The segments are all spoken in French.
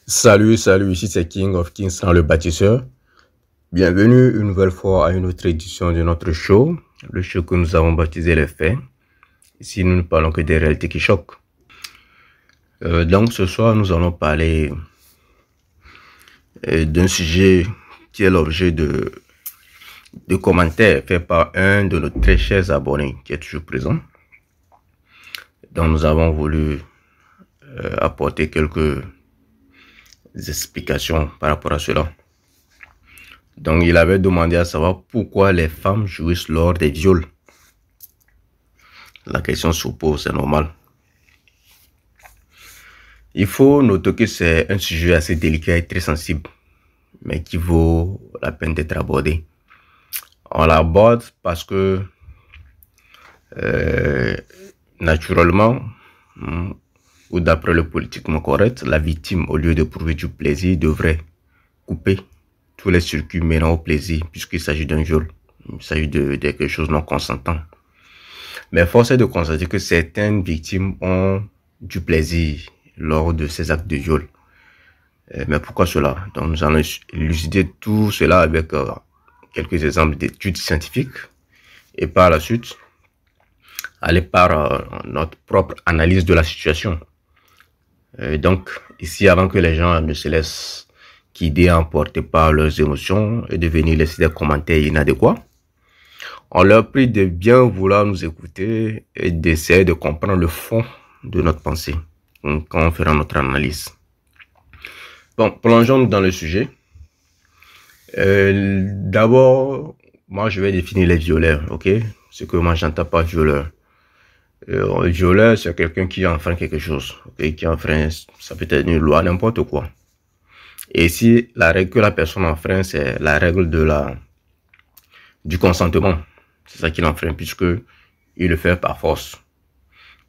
Salut, ici c'est King of Kings dans le bâtisseur. Bienvenue une nouvelle fois à une autre édition de notre show, le show que nous avons baptisé Les Faits. Ici, nous ne parlons que des réalités qui choquent. Donc ce soir, nous allons parler d'un sujet qui est l'objet de commentaires faits par un de nos très chers abonnés qui est toujours présent. Donc nous avons voulu apporter quelques explications par rapport à cela. Donc, il avait demandé à savoir pourquoi les femmes jouissent lors des viols. La question se pose, c'est normal. Il faut noter que c'est un sujet assez délicat et très sensible, mais qui vaut la peine d'être abordé. On l'aborde parce que, naturellement, ou d'après le politiquement correct, la victime, au lieu de prouver du plaisir, devrait couper tous les circuits menant au plaisir, puisqu'il s'agit d'un viol. Il s'agit de quelque chose non consentant. Mais force est de constater que certaines victimes ont du plaisir lors de ces actes de viol. Mais pourquoi cela? Donc nous allons élucider tout cela avec quelques exemples d'études scientifiques et par la suite aller par notre propre analyse de la situation. Donc ici, avant que les gens ne se laissent guider, emporter par leurs émotions et de venir laisser des commentaires inadéquats, on leur prie de bien vouloir nous écouter et d'essayer de comprendre le fond de notre pensée quand on fera notre analyse. Bon, plongeons dans le sujet. D'abord, moi je vais définir les violeurs, ok? Ce que moi j'entends par violeur. Violeur, c'est quelqu'un qui enfreint quelque chose, ok? Qui enfreint, ça peut être une loi, n'importe quoi. Et si la règle que la personne enfreint, c'est la règle du consentement, c'est ça qu'il enfreint, puisque il le fait par force.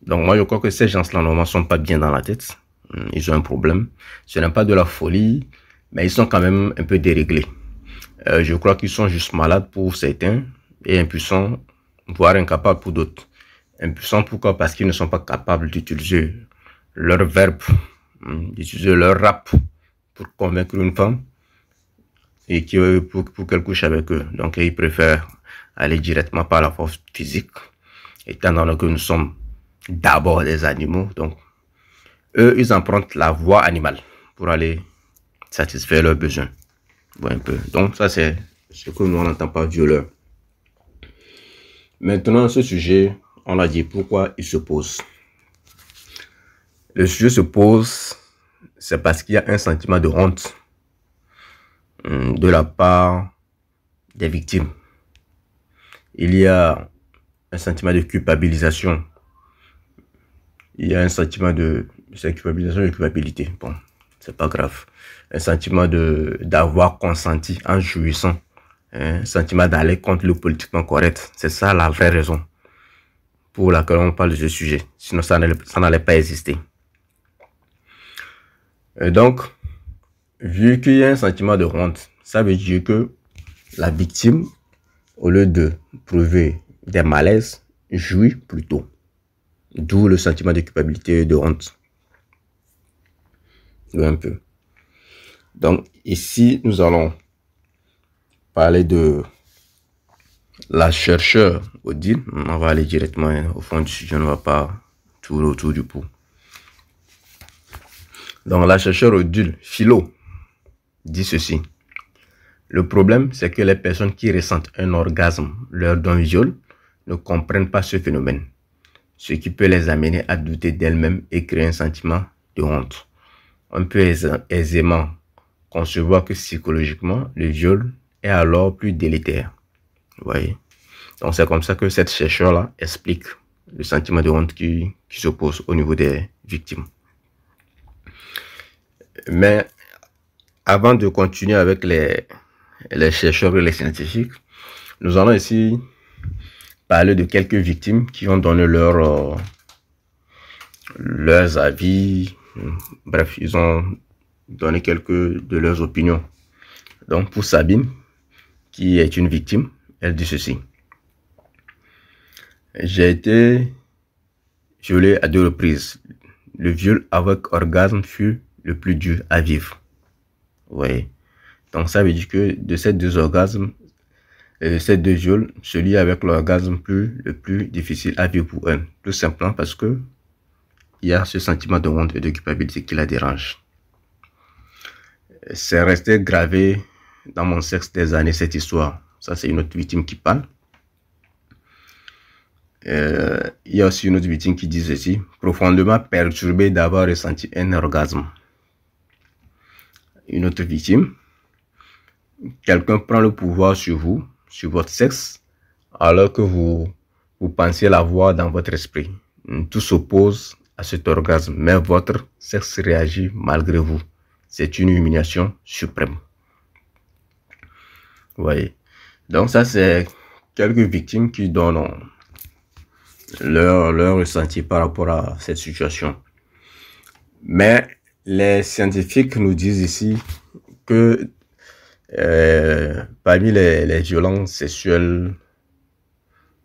Donc moi je crois que ces gens-là normalement sont pas bien dans la tête. Ils ont un problème. Ce n'est pas de la folie, mais ils sont quand même un peu déréglés. Je crois qu'ils sont juste malades pour certains et impuissants, voire incapables pour d'autres. Impuissants pourquoi? Parce qu'ils ne sont pas capables d'utiliser leur verbe, d'utiliser leur rap pour convaincre une femme et pour qu'elle couche avec eux. Donc ils préfèrent aller directement par la force physique, étant donné que nous sommes d'abord des animaux. Donc eux, ils empruntent la voie animale pour aller satisfaire leurs besoins. Bon, un peu. Donc ça, c'est ce que nous on n'entend pas violeur. Maintenant, ce sujet, on a dit pourquoi il se pose. Le sujet se pose, c'est parce qu'il y a un sentiment de honte de la part des victimes. Il y a un sentiment de culpabilisation. Il y a un sentiment de culpabilisation et de culpabilité. Bon, c'est pas grave. Un sentiment d'avoir consenti en jouissant. Un sentiment d'aller contre le politiquement correct. C'est ça la vraie raison pour laquelle on parle de ce sujet. Sinon, ça n'allait pas exister. Et donc, vu qu'il y a un sentiment de honte, ça veut dire que la victime, au lieu de prouver des malaises, jouit plutôt. D'où le sentiment de culpabilité et de honte. Un peu. Donc, ici, nous allons parler de la chercheure Odile. On va aller directement au fond du sujet, on ne va pas tourner autour du pot. Donc, la chercheure Odile Philo dit ceci. Le problème, c'est que les personnes qui ressentent un orgasme lors d'un viol ne comprennent pas ce phénomène, ce qui peut les amener à douter d'elles-mêmes et créer un sentiment de honte. On peut aisément concevoir que psychologiquement, le viol est alors plus délétère. Vous voyez? Donc c'est comme ça que cette chercheure-là explique le sentiment de honte qui se pose au niveau des victimes. Mais avant de continuer avec les chercheurs et les scientifiques, nous allons ici parler de quelques victimes qui ont donné leurs avis. Bref, ils ont donné quelques de leurs opinions. Donc pour Sabine, qui est une victime, elle dit ceci. J'ai été violée à 2 reprises. Le viol avec orgasme fut le plus dur à vivre. Ouais. Donc ça veut dire que de ces deux orgasmes, ces deux viols, celui avec l'orgasme le plus difficile à vivre pour elle. Tout simplement parce que il y a ce sentiment de honte et de culpabilité qui la dérange. C'est resté gravé dans mon sexe des années, cette histoire. Ça, c'est une autre victime qui parle. Il y a aussi une autre victime qui dit ceci: profondément perturbé d'avoir ressenti un orgasme. Une autre victime: quelqu'un prend le pouvoir sur vous, sur votre sexe, alors que vous pensez l'avoir dans votre esprit. Tout s'oppose à cet orgasme, mais votre sexe réagit malgré vous. C'est une humiliation suprême. Vous voyez. Donc ça, c'est quelques victimes qui donnent leur ressenti par rapport à cette situation. Mais les scientifiques nous disent ici que parmi les violences sexuelles,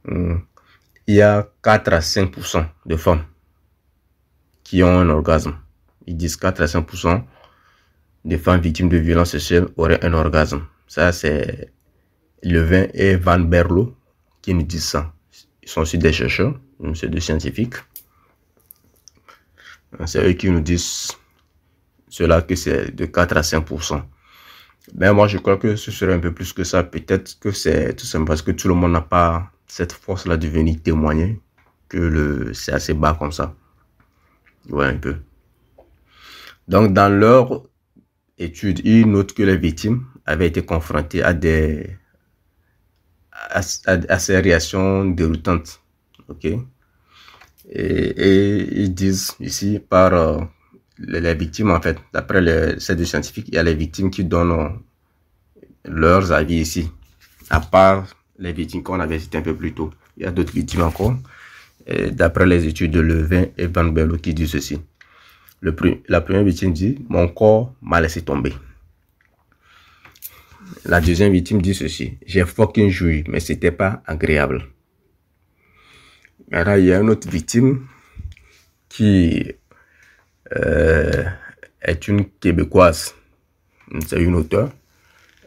il y a 4 à 5% de femmes qui ont un orgasme. Ils disent 4 à 5% des femmes victimes de violences sexuelles auraient un orgasme. Ça, c'est Levin et Van Berlo qui nous disent ça. Ils sont aussi des chercheurs, c'est des scientifiques. C'est eux qui nous disent cela, que c'est de 4 à 5%. Mais moi, je crois que ce serait un peu plus que ça. Peut-être que c'est tout simplement parce que tout le monde n'a pas cette force-là de venir témoigner que c'est assez bas comme ça. Ouais, un peu. Donc, dans leur étude, ils notent que les victimes avaient été confrontées à ces réactions déroutantes. Ok? Et ils disent ici par les victimes, en fait, d'après ces deux scientifiques, il y a les victimes qui donnent leurs avis ici, à part les victimes qu'on avait citées un peu plus tôt. Il y a d'autres victimes encore, d'après les études de Levin et Van Berlo qui disent ceci. La première victime dit: mon corps m'a laissé tomber. La deuxième victime dit ceci: j'ai fucking joui, mais c'était pas agréable. Alors, il y a une autre victime qui est une Québécoise. C'est une auteure.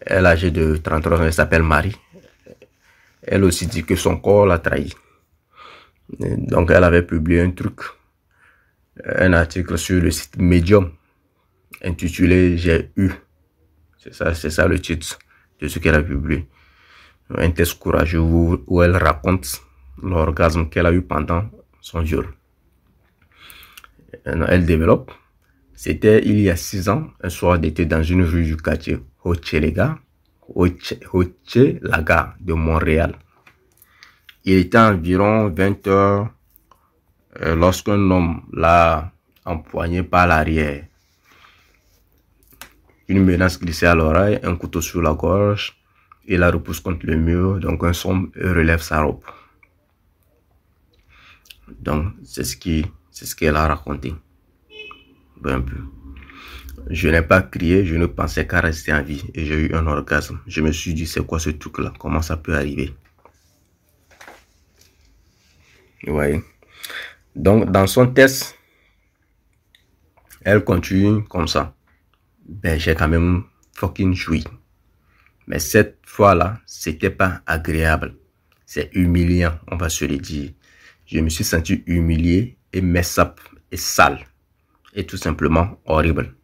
Elle est âgée de 33 ans, elle s'appelle Marie. Elle aussi dit que son corps l'a trahi. Donc, elle avait publié un article sur le site Medium, intitulé J'ai eu. C'est ça le titre de ce qu'elle a publié. Un test courageux où elle raconte l'orgasme qu'elle a eu pendant son viol. Elle développe: c'était il y a 6 ans, un soir d'été dans une rue du quartier Hochelaga de Montréal. Il était environ 20 heures lorsqu'un homme l'a empoigné par l'arrière. Une menace glissée à l'oreille, un couteau sur la gorge, et la repousse contre le mur, donc un son relève sa robe. Donc, c'est ce qu'elle a raconté. Un peu. Je n'ai pas crié, je ne pensais qu'à rester en vie et j'ai eu un orgasme. Je me suis dit, c'est quoi ce truc-là? Comment ça peut arriver? Vous voyez? Donc, dans son test, elle continue comme ça. Ben, j'ai quand même fucking joui. Mais cette fois-là, c'était pas agréable. C'est humiliant, on va se le dire. Je me suis senti humilié et mess up et sale. Et tout simplement horrible.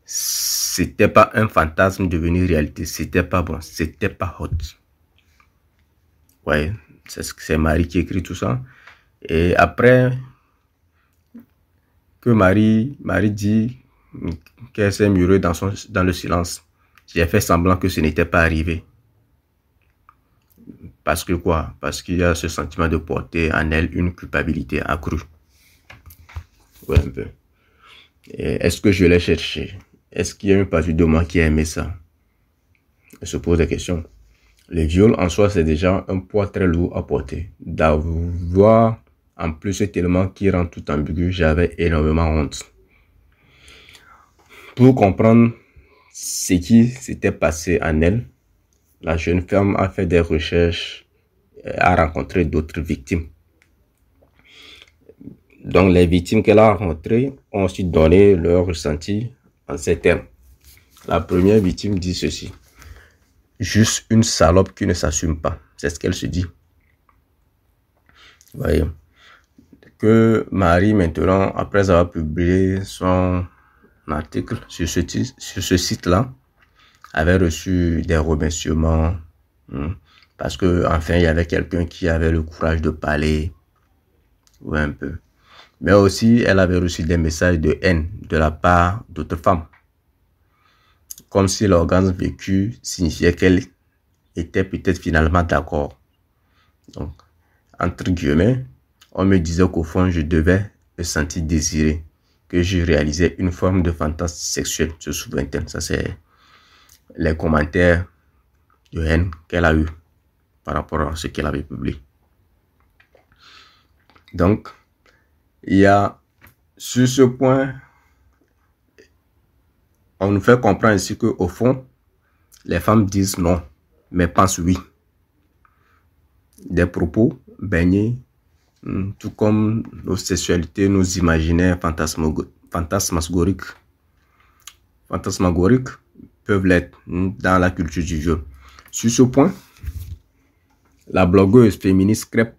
C'était pas un fantasme devenu réalité. C'était pas bon. C'était pas hot. Ouais, c'est Marie qui écrit tout ça. Et après que Marie dit qu'elle s'est murée dans le silence, j'ai fait semblant que ce n'était pas arrivé. Parce que quoi? Parce qu'il y a ce sentiment de porter en elle une culpabilité accrue. Ouais, un peu. Est-ce que je l'ai cherché? Est-ce qu'il y a une partie de moi qui a aimé ça? Elle se pose des questions. Le viol en soi, c'est déjà un poids très lourd à porter. D'avoir en plus cet élément qui rend tout ambigu, j'avais énormément honte. Pour comprendre ce qui s'était passé en elle, la jeune femme a fait des recherches, a rencontré d'autres victimes. Donc les victimes qu'elle a rencontrées ont aussi donné leur ressenti en ces termes. La première victime dit ceci: juste une salope qui ne s'assume pas. C'est ce qu'elle se dit. Vous voyez que Marie, maintenant, après avoir publié son article sur ce site-là, avait reçu des remerciements, parce que enfin il y avait quelqu'un qui avait le courage de parler, ouais, un peu. Mais aussi, elle avait reçu des messages de haine de la part d'autres femmes, comme si l'orgasme vécu signifiait qu'elle était peut-être finalement d'accord. Donc, entre guillemets, on me disait qu'au fond, je devais me sentir désiré, que je réalisais une forme de fantasme sexuel, se souvient-elle. Ça, c'est les commentaires de haine qu'elle a eu par rapport à ce qu'elle avait publié. Donc, il y a, sur ce point, on nous fait comprendre ici qu'au fond, les femmes disent non, mais pensent oui. Des propos baignés, tout comme nos sexualités, nos imaginaires fantasmagoriques peuvent l'être dans la culture du viol. Sur ce point, la blogueuse féministe Crêpe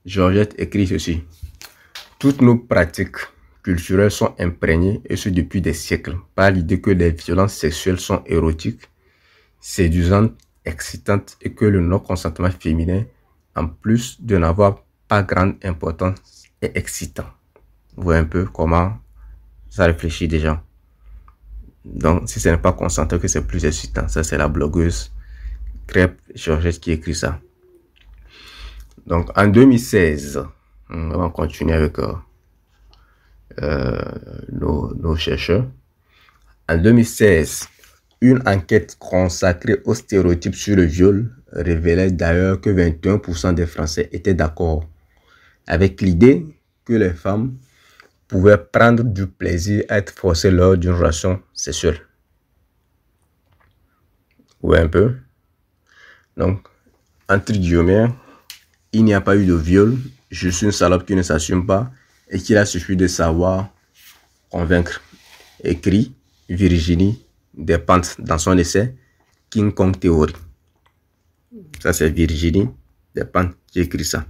Georgette écrit ceci: toutes nos pratiques culturelles sont imprégnées, et ce depuis des siècles, par l'idée que les violences sexuelles sont érotiques, séduisantes, excitantes, et que le non-consentement féminin, en plus de n'avoir pas grande importance, est excitant. Vous voyez un peu comment ça réfléchit déjà. Donc, si ce n'est pas consentant, que c'est plus excitant. Ça, c'est la blogueuse Crêpe Georgette qui écrit ça. Donc, en 2016, on va continuer avec nos chercheurs. En 2016, une enquête consacrée aux stéréotypes sur le viol révélait d'ailleurs que 21% des Français étaient d'accord avec l'idée que les femmes pouvaient prendre du plaisir à être forcées lors d'une relation sexuelle. Ouais, un peu. Donc, entre guillemets, il n'y a pas eu de viol, je suis une salope qui ne s'assume pas et qu'il a suffi de savoir convaincre. Écrit Virginie Despentes dans son essai King Kong Theory. Ça, c'est Virginie Despentes qui écrit ça.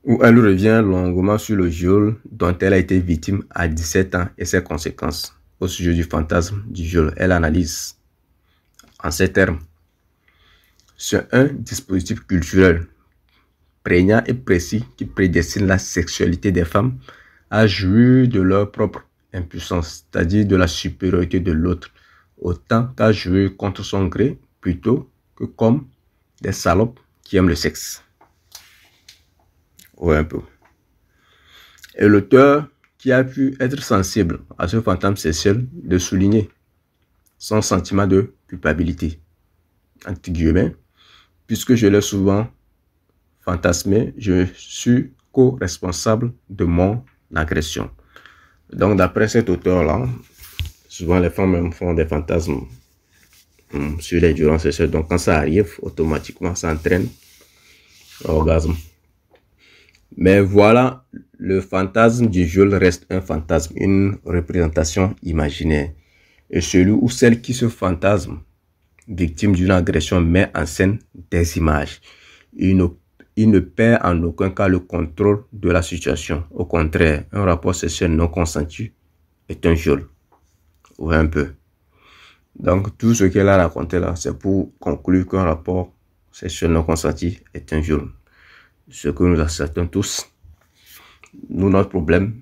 Où elle revient longuement sur le viol dont elle a été victime à 17 ans et ses conséquences. Au sujet du fantasme du viol, elle analyse en ces termes: c'est un dispositif culturel prégnant et précis qui prédestine la sexualité des femmes à jouir de leur propre impuissance, c'est-à-dire de la supériorité de l'autre, autant qu'à jouer contre son gré, plutôt que comme des salopes qui aiment le sexe. Ouais, un peu. Et l'auteur, qui a pu être sensible à ce fantasme sexuel, de souligner son sentiment de culpabilité, entre guillemets, puisque je l'ai souvent fantasmé, je suis co-responsable de mon agression. Donc, d'après cet auteur-là, souvent les femmes même font des fantasmes sur les violences sexuelles. Donc, quand ça arrive, automatiquement, ça entraîne l'orgasme. Mais voilà, le fantasme du viol reste un fantasme, une représentation imaginaire. Et celui ou celle qui se fantasme victime d'une agression met en scène des images. Il ne perd en aucun cas le contrôle de la situation. Au contraire, un rapport sexuel non consenti est un viol. Ouais, un peu. Donc, tout ce qu'elle a raconté là, c'est pour conclure qu'un rapport sexuel non consenti est un viol. Ce que nous acceptons tous. Nous, notre problème,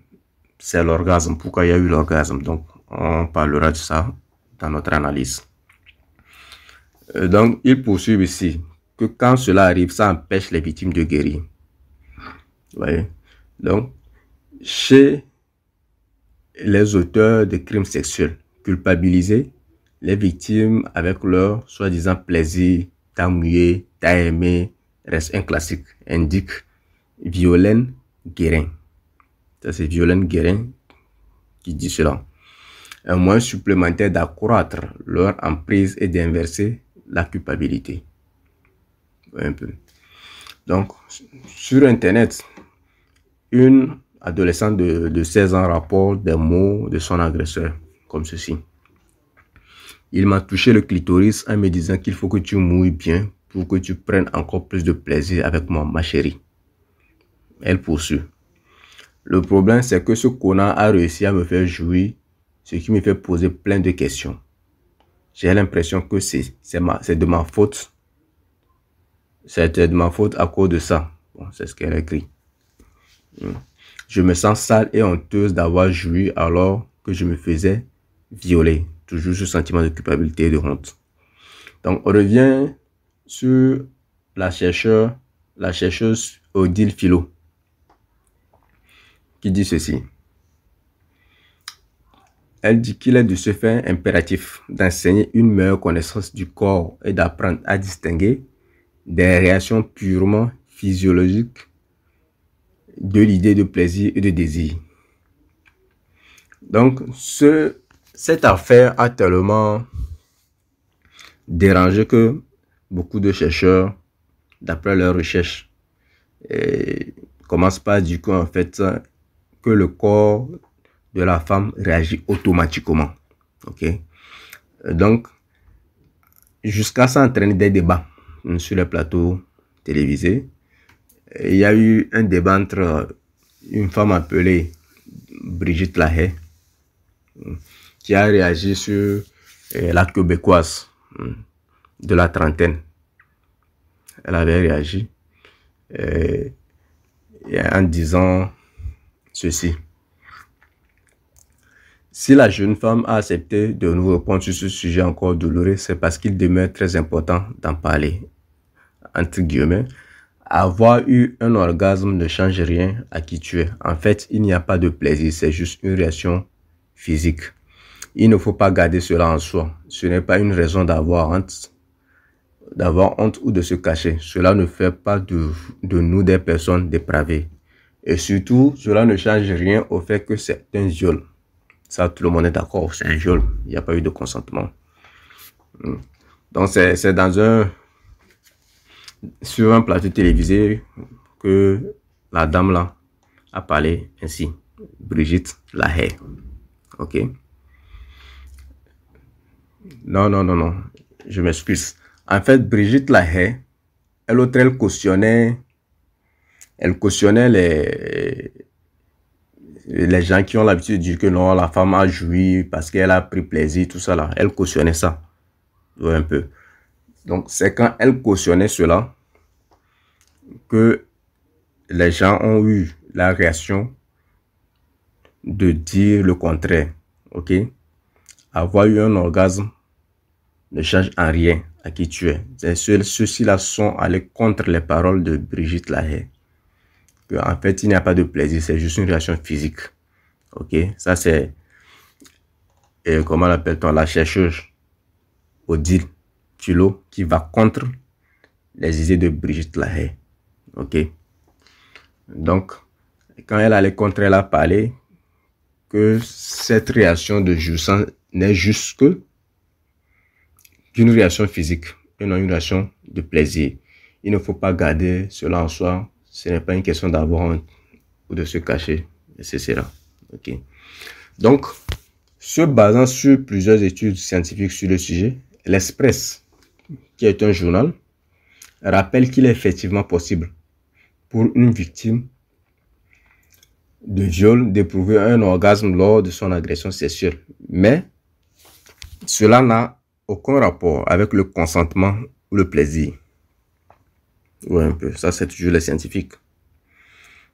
c'est l'orgasme. Pourquoi il y a eu l'orgasme? Donc, on parlera de ça dans notre analyse. Donc, il poursuit ici que quand cela arrive, ça empêche les victimes de guérir. Vous voyez? Donc, chez les auteurs de crimes sexuels, culpabiliser les victimes avec leur soi-disant plaisir, t'as mouillé, t'as aimé, reste un classique, indique Violaine Guérin. Ça, c'est Violaine Guérin qui dit cela. Un moyen supplémentaire d'accroître leur emprise et d'inverser la culpabilité. Un peu. Donc, sur Internet, une adolescent de 16 ans rapporte des mots de son agresseur, comme ceci. Il m'a touché le clitoris en me disant qu'il faut que tu mouilles bien pour que tu prennes encore plus de plaisir avec moi, ma chérie. Elle poursuit. Le problème, c'est que ce connard a réussi à me faire jouir, ce qui me fait poser plein de questions. J'ai l'impression que c'est de ma faute. C'était de ma faute à cause de ça. Bon, c'est ce qu'elle a écrit. Je me sens sale et honteuse d'avoir joui alors que je me faisais violer. Toujours ce sentiment de culpabilité et de honte. Donc, on revient sur la chercheuse Odile Philo, qui dit ceci. Elle dit qu'il est de ce fait impératif d'enseigner une meilleure connaissance du corps et d'apprendre à distinguer des réactions purement physiologiques de l'idée de plaisir et de désir. Donc, cette affaire a tellement dérangé que beaucoup de chercheurs, d'après leurs recherches, commencent par dire qu'en fait, que le corps de la femme réagit automatiquement. Ok? Donc, jusqu'à ça entraîner des débats sur les plateaux télévisés. Il y a eu un débat entre une femme appelée Brigitte Lahaie qui a réagi sur la québécoise de la trentaine. Elle avait réagi en disant ceci. Si la jeune femme a accepté de nous répondre sur ce sujet encore douloureux, c'est parce qu'il demeure très important d'en parler. Entre guillemets, avoir eu un orgasme ne change rien à qui tu es. En fait, il n'y a pas de plaisir, c'est juste une réaction physique. Il ne faut pas garder cela en soi. Ce n'est pas une raison d'avoir honte ou de se cacher. Cela ne fait pas de nous des personnes dépravées. Et surtout, cela ne change rien au fait que c'est un viol. Ça, tout le monde est d'accord, c'est un viol. Il n'y a pas eu de consentement. Donc, c'est sur un plateau télévisé que la dame là a parlé ainsi. Brigitte Lahaie. Ok? Non. Je m'excuse. En fait, Brigitte Lahaie, elle cautionnait les gens qui ont l'habitude de dire que non, la femme a joui parce qu'elle a pris plaisir, tout ça là. Elle cautionnait ça. Ouais, un peu. Donc, c'est quand elle cautionnait cela que les gens ont eu la réaction de dire le contraire. Ok? Avoir eu un orgasme ne change en rien à qui tu es. Ceux-ci-là sont allés contre les paroles de Brigitte Lahaie. En fait, il n'y a pas de plaisir, c'est juste une réaction physique. Ok? Ça, c'est, comment l'appelle-t-on, la chercheuse Odile Philo qui va contre les idées de Brigitte Lahaie. Ok? Donc, quand elle allait contre, elle a parlé que cette réaction de jouissance n'est juste qu'une réaction physique et non une réaction de plaisir. Il ne faut pas garder cela en soi. Ce n'est pas une question d'avoir honte ou de se cacher, etc. Ok. Donc, se basant sur plusieurs études scientifiques sur le sujet, l'Express, qui est un journal, rappelle qu'il est effectivement possible pour une victime de viol d'éprouver un orgasme lors de son agression sexuelle. Mais cela n'a aucun rapport avec le consentement ou le plaisir. Ouais, un peu. Ça, c'est toujours les scientifiques.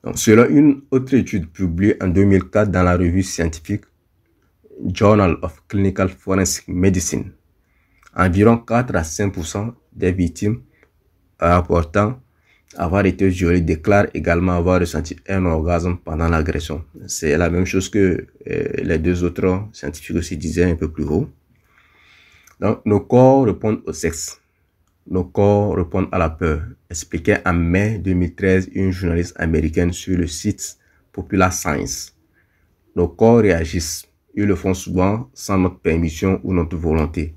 Donc, selon une autre étude publiée en 2004 dans la revue scientifique Journal of Clinical Forensic Medicine, environ 4 à 5% des victimes rapportant avoir été violées déclarent également avoir ressenti un orgasme pendant l'agression. C'est la même chose que les deux autres scientifiques aussi disaient un peu plus haut. Donc, nos corps répondent au sexe. Nos corps répondent à la peur, expliquait en mai 2013 une journaliste américaine sur le site Popular Science. Nos corps réagissent. Ils le font souvent sans notre permission ou notre volonté.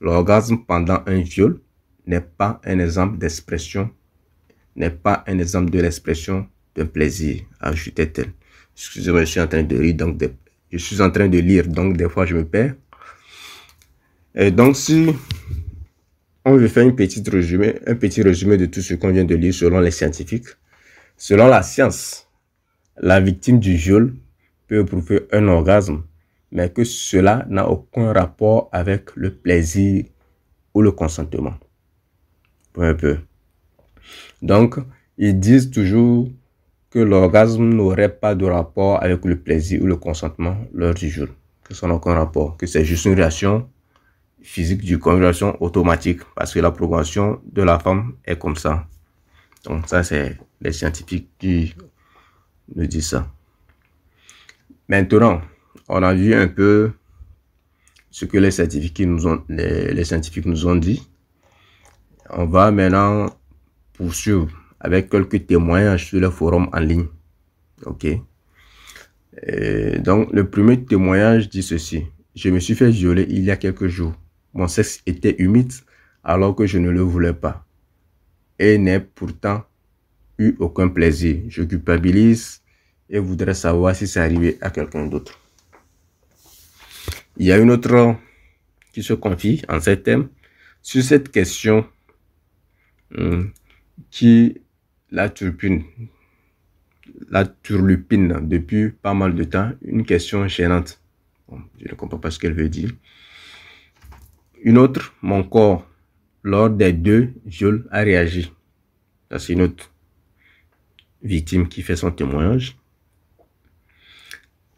L'orgasme pendant un viol n'est pas un exemple d'expression, n'est pas un exemple de l'expression d'un plaisir, ajoutait-elle. Excusez-moi, je suis en train de lire, donc je suis en train de lire, donc des fois je me perds. Et donc si on veut faire un petit résumé de tout ce qu'on vient de lire selon les scientifiques, selon la science, la victime du viol peut éprouver un orgasme, mais que cela n'a aucun rapport avec le plaisir ou le consentement. Un peu. Donc, ils disent toujours que l'orgasme n'aurait pas de rapport avec le plaisir ou le consentement lors du viol. Que ça n'a aucun rapport. Que c'est juste une réaction physique du corps, une réaction automatique. Parce que la programmation de la femme est comme ça. Donc ça, c'est les scientifiques qui nous disent ça. Maintenant, on a vu un peu ce que les scientifiques nous ont dit. On va maintenant poursuivre avec quelques témoignages sur le forum en ligne. Ok. Donc, le premier témoignage dit ceci. Je me suis fait violer il y a quelques jours. Mon sexe était humide alors que je ne le voulais pas. Et n'ai pourtant eu aucun plaisir. Je culpabilise et voudrais savoir si c'est arrivé à quelqu'un d'autre. Il y a une autre qui se confie en ces thèmes sur cette question qui la turlupine depuis pas mal de temps, une question gênante. Bon, je ne comprends pas ce qu'elle veut dire. Une autre, mon corps, lors des 2 viols, a réagi. Ça, c'est une autre victime qui fait son témoignage.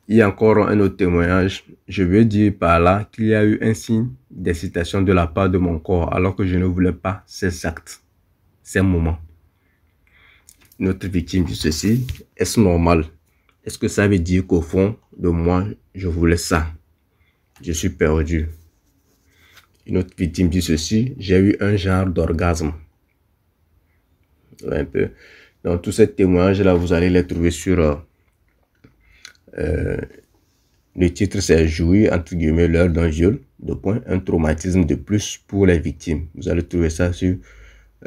Il y a encore un autre témoignage. Je veux dire par là qu'il y a eu un signe d'excitation de la part de mon corps alors que je ne voulais pas ces actes, ces moments. Notre victime dit ceci. Est-ce normal? Est-ce que ça veut dire qu'au fond de moi, je voulais ça? Je suis perdu. Une autre victime dit ceci. J'ai eu un genre d'orgasme. Un peu. Donc, tous ces témoignages-là, vous allez les trouver sur... le titre, c'est « Jouir, entre guillemets, lors d'un viol, un traumatisme de plus pour les victimes ». Vous allez trouver ça sur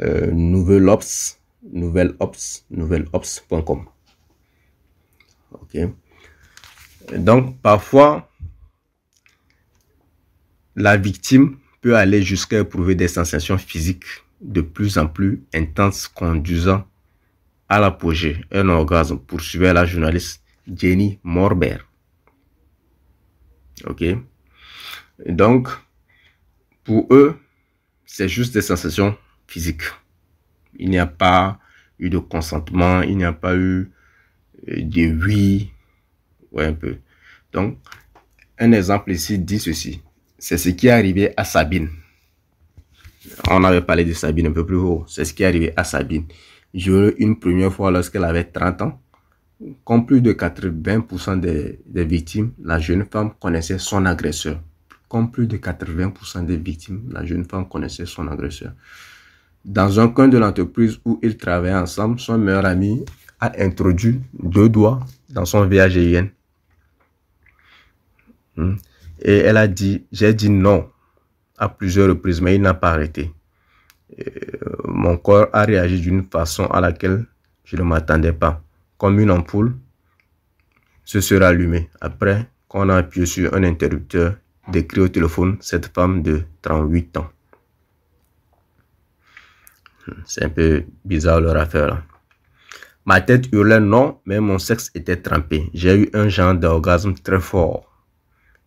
nouvelleops.com. Ok. Donc, parfois, la victime peut aller jusqu'à éprouver des sensations physiques de plus en plus intenses conduisant à l'apogée, un orgasme, poursuivait la journaliste Jenny Morber. Ok. Et donc, pour eux, c'est juste des sensations physiques. Il n'y a pas eu de consentement, il n'y a pas eu de oui. Ouais, un peu. Donc, un exemple ici dit ceci. C'est ce qui est arrivé à Sabine. On avait parlé de Sabine un peu plus haut. C'est ce qui est arrivé à Sabine. Une première fois lorsqu'elle avait 30 ans. Comme plus de 80% des victimes, la jeune femme connaissait son agresseur. Comme plus de 80% des victimes, la jeune femme connaissait son agresseur. Dans un coin de l'entreprise où ils travaillaient ensemble, son meilleur ami a introduit 2 doigts dans son VAGIN. Et elle a dit, j'ai dit non à plusieurs reprises, mais il n'a pas arrêté. Mon corps a réagi d'une façon à laquelle je ne m'attendais pas. Comme une ampoule se sera allumée. Après qu'on a appuyé sur un interrupteur, décrit au téléphone cette femme de 38 ans. C'est un peu bizarre leur affaire là. Ma tête hurlait non, mais mon sexe était trempé. J'ai eu un genre d'orgasme très fort.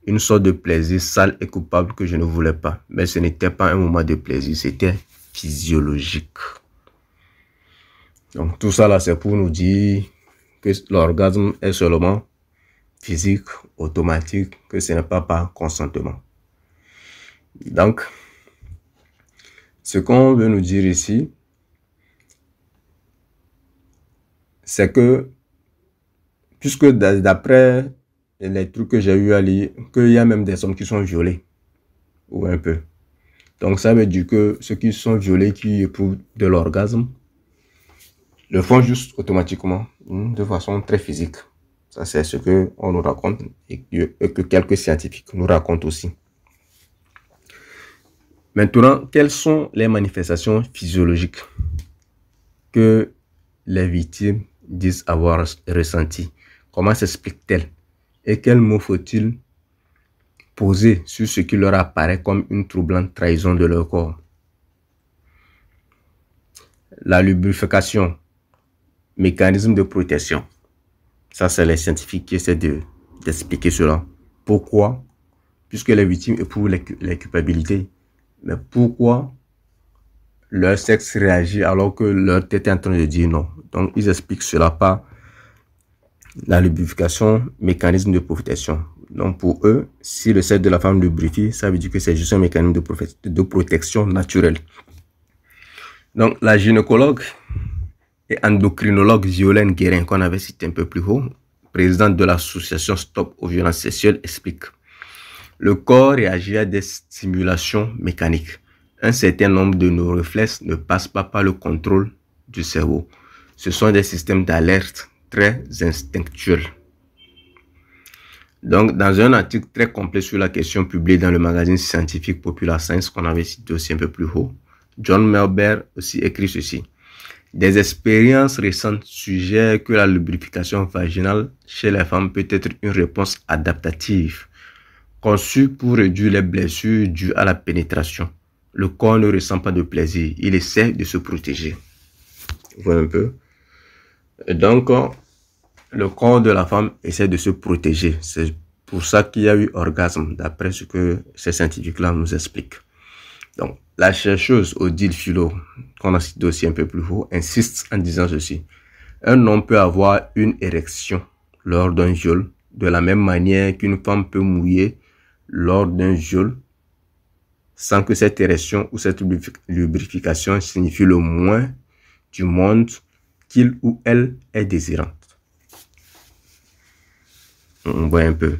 Une sorte de plaisir sale et coupable que je ne voulais pas. Mais ce n'était pas un moment de plaisir, c'était physiologique. Donc tout ça là, c'est pour nous dire que l'orgasme est seulement physique, automatique, que ce n'est pas par consentement. Donc, ce qu'on veut nous dire ici, c'est que, puisque d'après les trucs que j'ai eu à lire, qu'il y a même des hommes qui sont violés, ou un peu. Donc ça veut dire que ceux qui sont violés, qui éprouvent de l'orgasme, le font juste automatiquement, de façon très physique. Ça, c'est ce qu'on nous raconte et que quelques scientifiques nous racontent aussi. Maintenant, quelles sont les manifestations physiologiques que les victimes disent avoir ressenties? Comment s'explique-t-elle? Et quel mot faut-il poser sur ce qui leur apparaît comme une troublante trahison de leur corps? La lubrification, mécanisme de protection. Ça, c'est les scientifiques qui essaient d'expliquer cela. Pourquoi? Puisque les victimes éprouvent les culpabilités. Mais pourquoi leur sexe réagit alors que leur tête est en train de dire non? Donc, ils expliquent cela par la lubrification, mécanisme de protection. Donc, pour eux, si le sexe de la femme lubrifie, ça veut dire que c'est juste un mécanisme de protection naturelle. Donc, la gynécologue et endocrinologue Violaine Guérin, qu'on avait cité un peu plus haut, présidente de l'association Stop aux violences sexuelles, explique: le corps réagit à des stimulations mécaniques. Un certain nombre de nos réflexes ne passent pas par le contrôle du cerveau. Ce sont des systèmes d'alerte très instinctuels. Donc, dans un article très complet sur la question publié dans le magazine scientifique Popular Science, qu'on avait cité aussi un peu plus haut, John Melber aussi écrit ceci: des expériences récentes suggèrent que la lubrification vaginale chez les femmes peut être une réponse adaptative, conçue pour réduire les blessures dues à la pénétration. Le corps ne ressent pas de plaisir, il essaie de se protéger. Vous voyez un peu? Et donc, le corps de la femme essaie de se protéger. C'est pour ça qu'il y a eu orgasme, d'après ce que ces scientifiques-là nous expliquent. Donc, la chercheuse Odile Philo, qu'on a cité aussi un peu plus haut, insiste en disant ceci: un homme peut avoir une érection lors d'un viol, de la même manière qu'une femme peut mouiller lors d'un viol, sans que cette érection ou cette lubrification signifie le moins du monde qu'il ou elle est désirante. On voit un peu.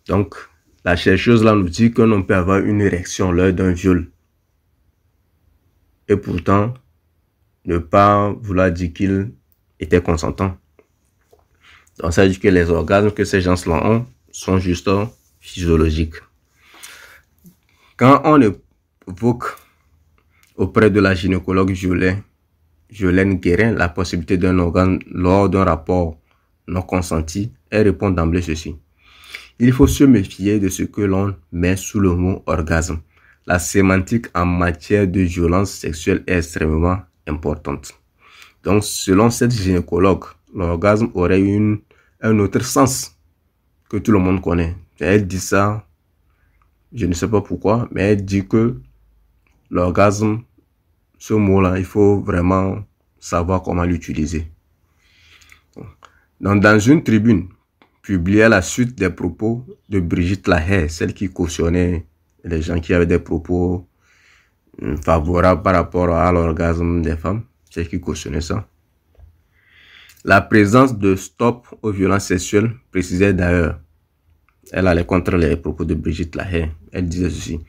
Donc, la chercheuse là nous dit qu'un homme peut avoir une érection lors d'un viol et pourtant ne pas vouloir dire qu'il était consentant. Donc, ça veut dire que les orgasmes que ces gens-là ont sont juste physiologiques. Quand on évoque auprès de la gynécologue Violaine Guérin la possibilité d'un orgasme lors d'un rapport non consenti, elle répond d'emblée ceci: il faut se méfier de ce que l'on met sous le mot orgasme. La sémantique en matière de violence sexuelle est extrêmement importante. Donc, selon cette gynécologue, l'orgasme aurait un autre sens que tout le monde connaît. Elle dit ça, je ne sais pas pourquoi, mais elle dit que l'orgasme, ce mot-là, il faut vraiment savoir comment l'utiliser. Donc, dans une tribune publiée à la suite des propos de Brigitte Lahaie, celle qui cautionnait les gens qui avaient des propos favorables par rapport à l'orgasme des femmes, celle qui cautionnait ça, la présence de Stop aux violences sexuelles précisait d'ailleurs, elle allait contre les propos de Brigitte Lahaie, elle disait ceci: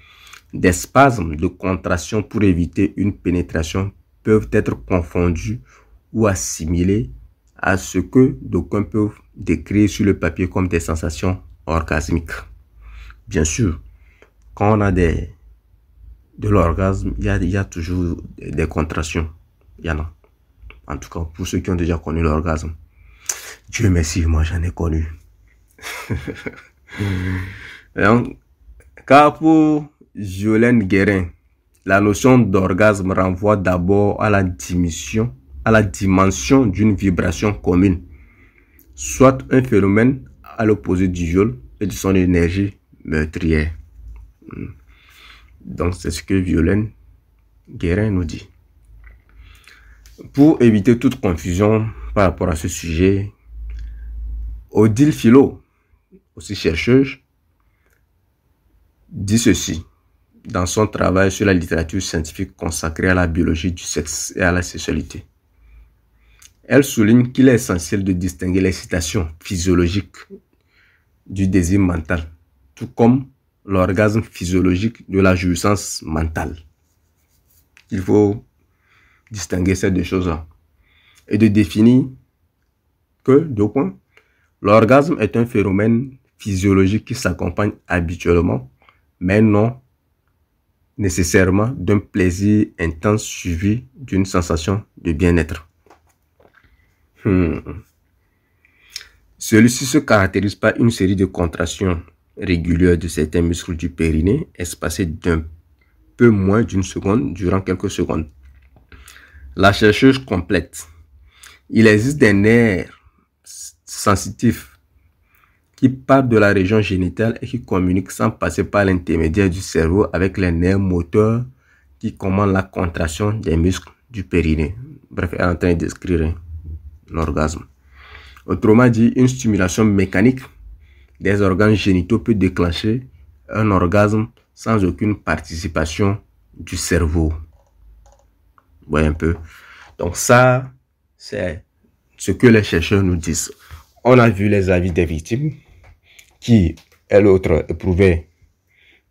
des spasmes de contraction pour éviter une pénétration peuvent être confondus ou assimilés à ce que d'aucuns peuvent décrire sur le papier comme des sensations orgasmiques. Bien sûr, quand on a de l'orgasme, il y a toujours des contractions. Il y en a. En tout cas, pour ceux qui ont déjà connu l'orgasme. Dieu merci, moi j'en ai connu. Donc, car pour Violaine Guérin, la notion d'orgasme renvoie d'abord à la dimension d'une vibration commune, soit un phénomène à l'opposé du viol et de son énergie meurtrière. Donc, c'est ce que Violaine Guérin nous dit. Pour éviter toute confusion par rapport à ce sujet, Odile Philo, aussi chercheuse, dit ceci dans son travail sur la littérature scientifique consacrée à la biologie du sexe et à la sexualité. Elle souligne qu'il est essentiel de distinguer l'excitation physiologique du désir mental, tout comme l'orgasme physiologique de la jouissance mentale. Il faut distinguer ces deux choses-là et de définir que, deux points, l'orgasme est un phénomène physiologique qui s'accompagne habituellement, mais non nécessairement d'un plaisir intense suivi d'une sensation de bien-être. Celui-ci se caractérise par une série de contractions régulières de certains muscles du périnée, espacées d'un peu moins d'une seconde durant quelques secondes. La chercheuse complète. Il existe des nerfs sensitifs qui partent de la région génitale et qui communiquent sans passer par l'intermédiaire du cerveau avec les nerfs moteurs qui commandent la contraction des muscles du périnée. Bref, elle est en train de décrire l'orgasme. Autrement dit, une stimulation mécanique des organes génitaux peut déclencher un orgasme sans aucune participation du cerveau. Vous voyez un peu. Donc ça, c'est ce que les chercheurs nous disent. On a vu les avis des victimes qui, elles autres, éprouvaient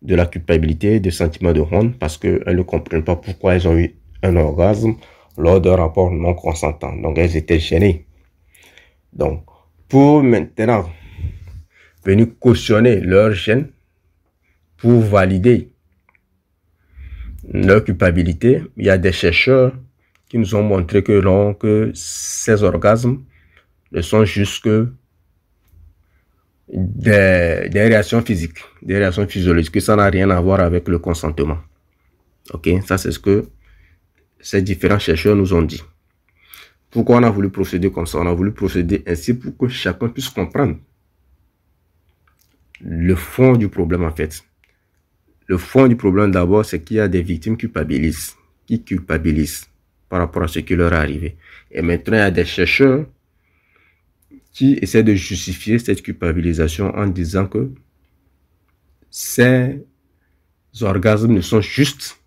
de la culpabilité, des sentiments de honte parce qu'elles ne comprennent pas pourquoi elles ont eu un orgasme lors d'un rapport non consentant. Donc elles étaient gênées. Donc, pour maintenant venir cautionner leur gêne, pour valider leur culpabilité, il y a des chercheurs qui nous ont montré que ces orgasmes ne sont juste que des réactions physiques, des réactions physiologiques, que ça n'a rien à voir avec le consentement. Ok, ça c'est ce que ces différents chercheurs nous ont dit. Pourquoi on a voulu procéder comme ça? On a voulu procéder ainsi pour que chacun puisse comprendre le fond du problème en fait. Le fond du problème d'abord, c'est qu'il y a des victimes qui culpabilisent par rapport à ce qui leur est arrivé. Et maintenant, il y a des chercheurs qui essaient de justifier cette culpabilisation en disant que ces orgasmes ne sont juste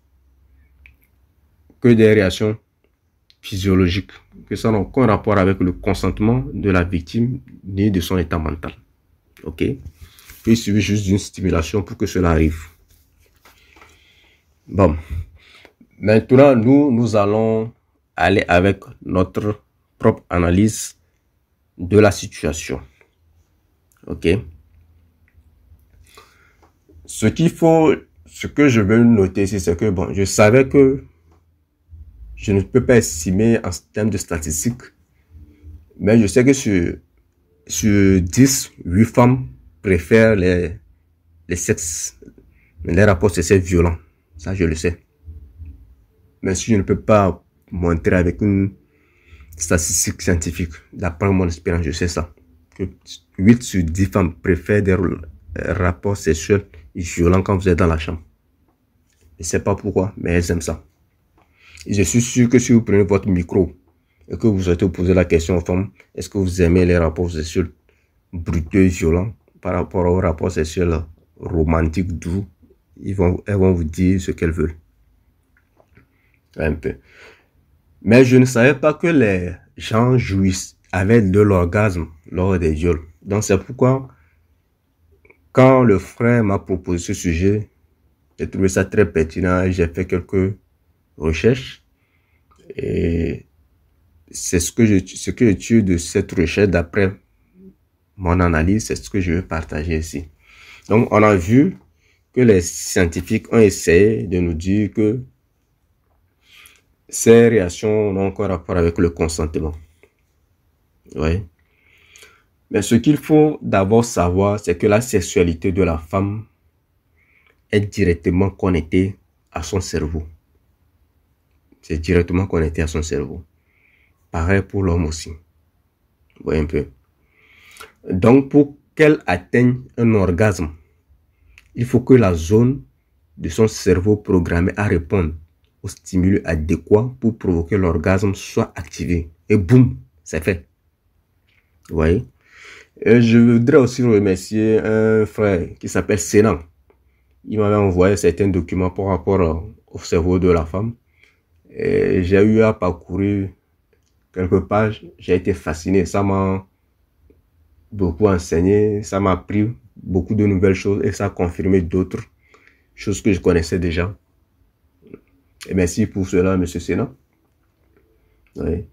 que des réactions physiologiques, que ça n'a aucun rapport avec le consentement de la victime ni de son état mental. Ok? Il suffit juste d'une stimulation pour que cela arrive. Bon. Maintenant, nous allons aller avec notre propre analyse de la situation. Ok? Ce que je veux noter ici, c'est que bon, je savais que je ne peux pas estimer en termes de statistiques, mais je sais que sur 10, 8 femmes préfèrent les rapports sexuels violents. Ça, je le sais. Mais si je ne peux pas montrer avec une statistique scientifique, d'après mon expérience, je sais ça, que 8 sur 10 femmes préfèrent des rapports sexuels violents quand vous êtes dans la chambre. Je ne sais pas pourquoi, mais elles aiment ça. Et je suis sûr que si vous prenez votre micro et que vous souhaitez poser la question aux femmes, est-ce que vous aimez les rapports sexuels brutaux et violents par rapport aux rapports sexuels romantiques, doux? Elles vont vous dire ce qu'elles veulent. Un peu. Mais je ne savais pas que les gens jouissent avec de l'orgasme lors des viols. Donc c'est pourquoi, quand le frère m'a proposé ce sujet, j'ai trouvé ça très pertinent et j'ai fait quelques recherches. Et c'est ce que je tire de cette recherche d'après mon analyse, c'est ce que je veux partager ici. Donc on a vu que les scientifiques ont essayé de nous dire que ces réactions n'ont aucun rapport avec le consentement. Oui. Mais ce qu'il faut d'abord savoir, c'est que la sexualité de la femme est directement connectée à son cerveau. C'est directement connecté à son cerveau. Pareil pour l'homme aussi. Vous voyez un peu. Donc, pour qu'elle atteigne un orgasme, il faut que la zone de son cerveau programmée à répondre au stimuli adéquat pour provoquer l'orgasme soit activée. Et boum, c'est fait. Vous voyez? Et je voudrais aussi remercier un frère qui s'appelle Sénan. Il m'avait envoyé certains documents par rapport au cerveau de la femme. Et j'ai eu à parcourir quelques pages. J'ai été fasciné. Ça m'a beaucoup enseigné. Ça m'a appris beaucoup de nouvelles choses et ça a confirmé d'autres choses que je connaissais déjà. Et merci pour cela, monsieur Sénan. Oui.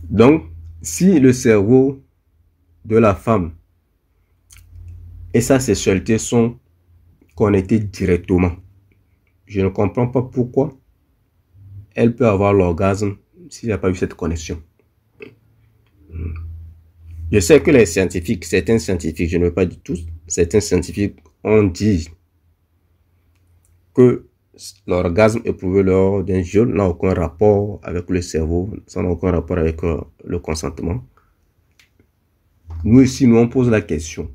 Donc, si le cerveau de la femme et sa sexualité sont connectés directement, je ne comprends pas pourquoi elle peut avoir l'orgasme s'il n'y a pas eu cette connexion. Je sais que les scientifiques, certains scientifiques, je ne veux pas dire tous, certains scientifiques ont dit que l'orgasme éprouvé lors d'un viol n'a aucun rapport avec le cerveau, ça n'a aucun rapport avec le consentement. Nous ici, nous on pose la question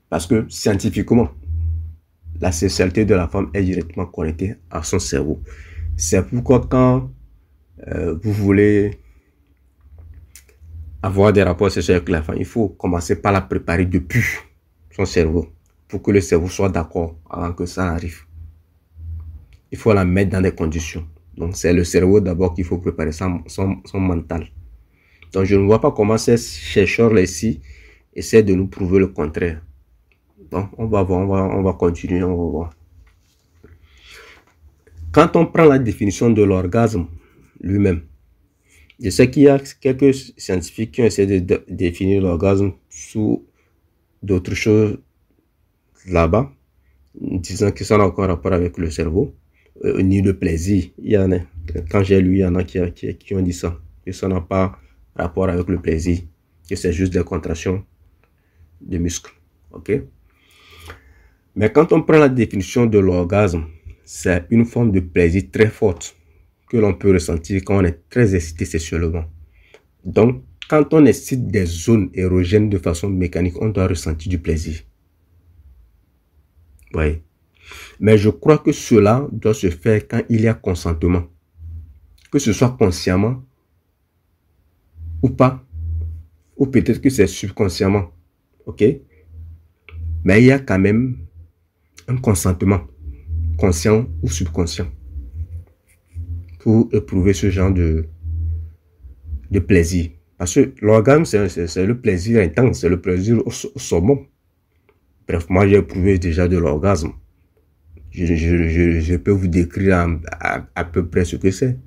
parce que scientifiquement, la sexualité de la femme est directement connectée à son cerveau. C'est pourquoi quand vous voulez avoir des rapports sexuels avec la femme, il faut commencer par la préparer depuis son cerveau pour que le cerveau soit d'accord avant que ça arrive. Il faut la mettre dans des conditions. Donc, c'est le cerveau d'abord qu'il faut préparer, son mental. Donc, je ne vois pas comment ces chercheurs ici essaient de nous prouver le contraire. Donc, on va voir, on va continuer, on va voir. Quand on prend la définition de l'orgasme lui-même, je sais qu'il y a quelques scientifiques qui ont essayé de définir l'orgasme sous d'autres choses là-bas, disant que ça n'a aucun rapport avec le cerveau, ni le plaisir. Il y en a, quand j'ai lu, il y en a qui ont dit ça, que ça n'a pas rapport avec le plaisir, que c'est juste des contractions de muscles. Ok? Mais quand on prend la définition de l'orgasme, c'est une forme de plaisir très forte que l'on peut ressentir quand on est très excité sexuellement. Donc, quand on excite des zones érogènes de façon mécanique, on doit ressentir du plaisir. Oui. Mais je crois que cela doit se faire quand il y a consentement. Que ce soit consciemment ou pas. Ou peut-être que c'est subconsciemment. Ok? Mais il y a quand même un consentement, conscient ou subconscient, pour éprouver ce genre de plaisir. Parce que l'orgasme, c'est le plaisir intense, c'est le plaisir au summum. Bref, moi j'ai éprouvé déjà de l'orgasme. Je peux vous décrire à peu près ce que c'est.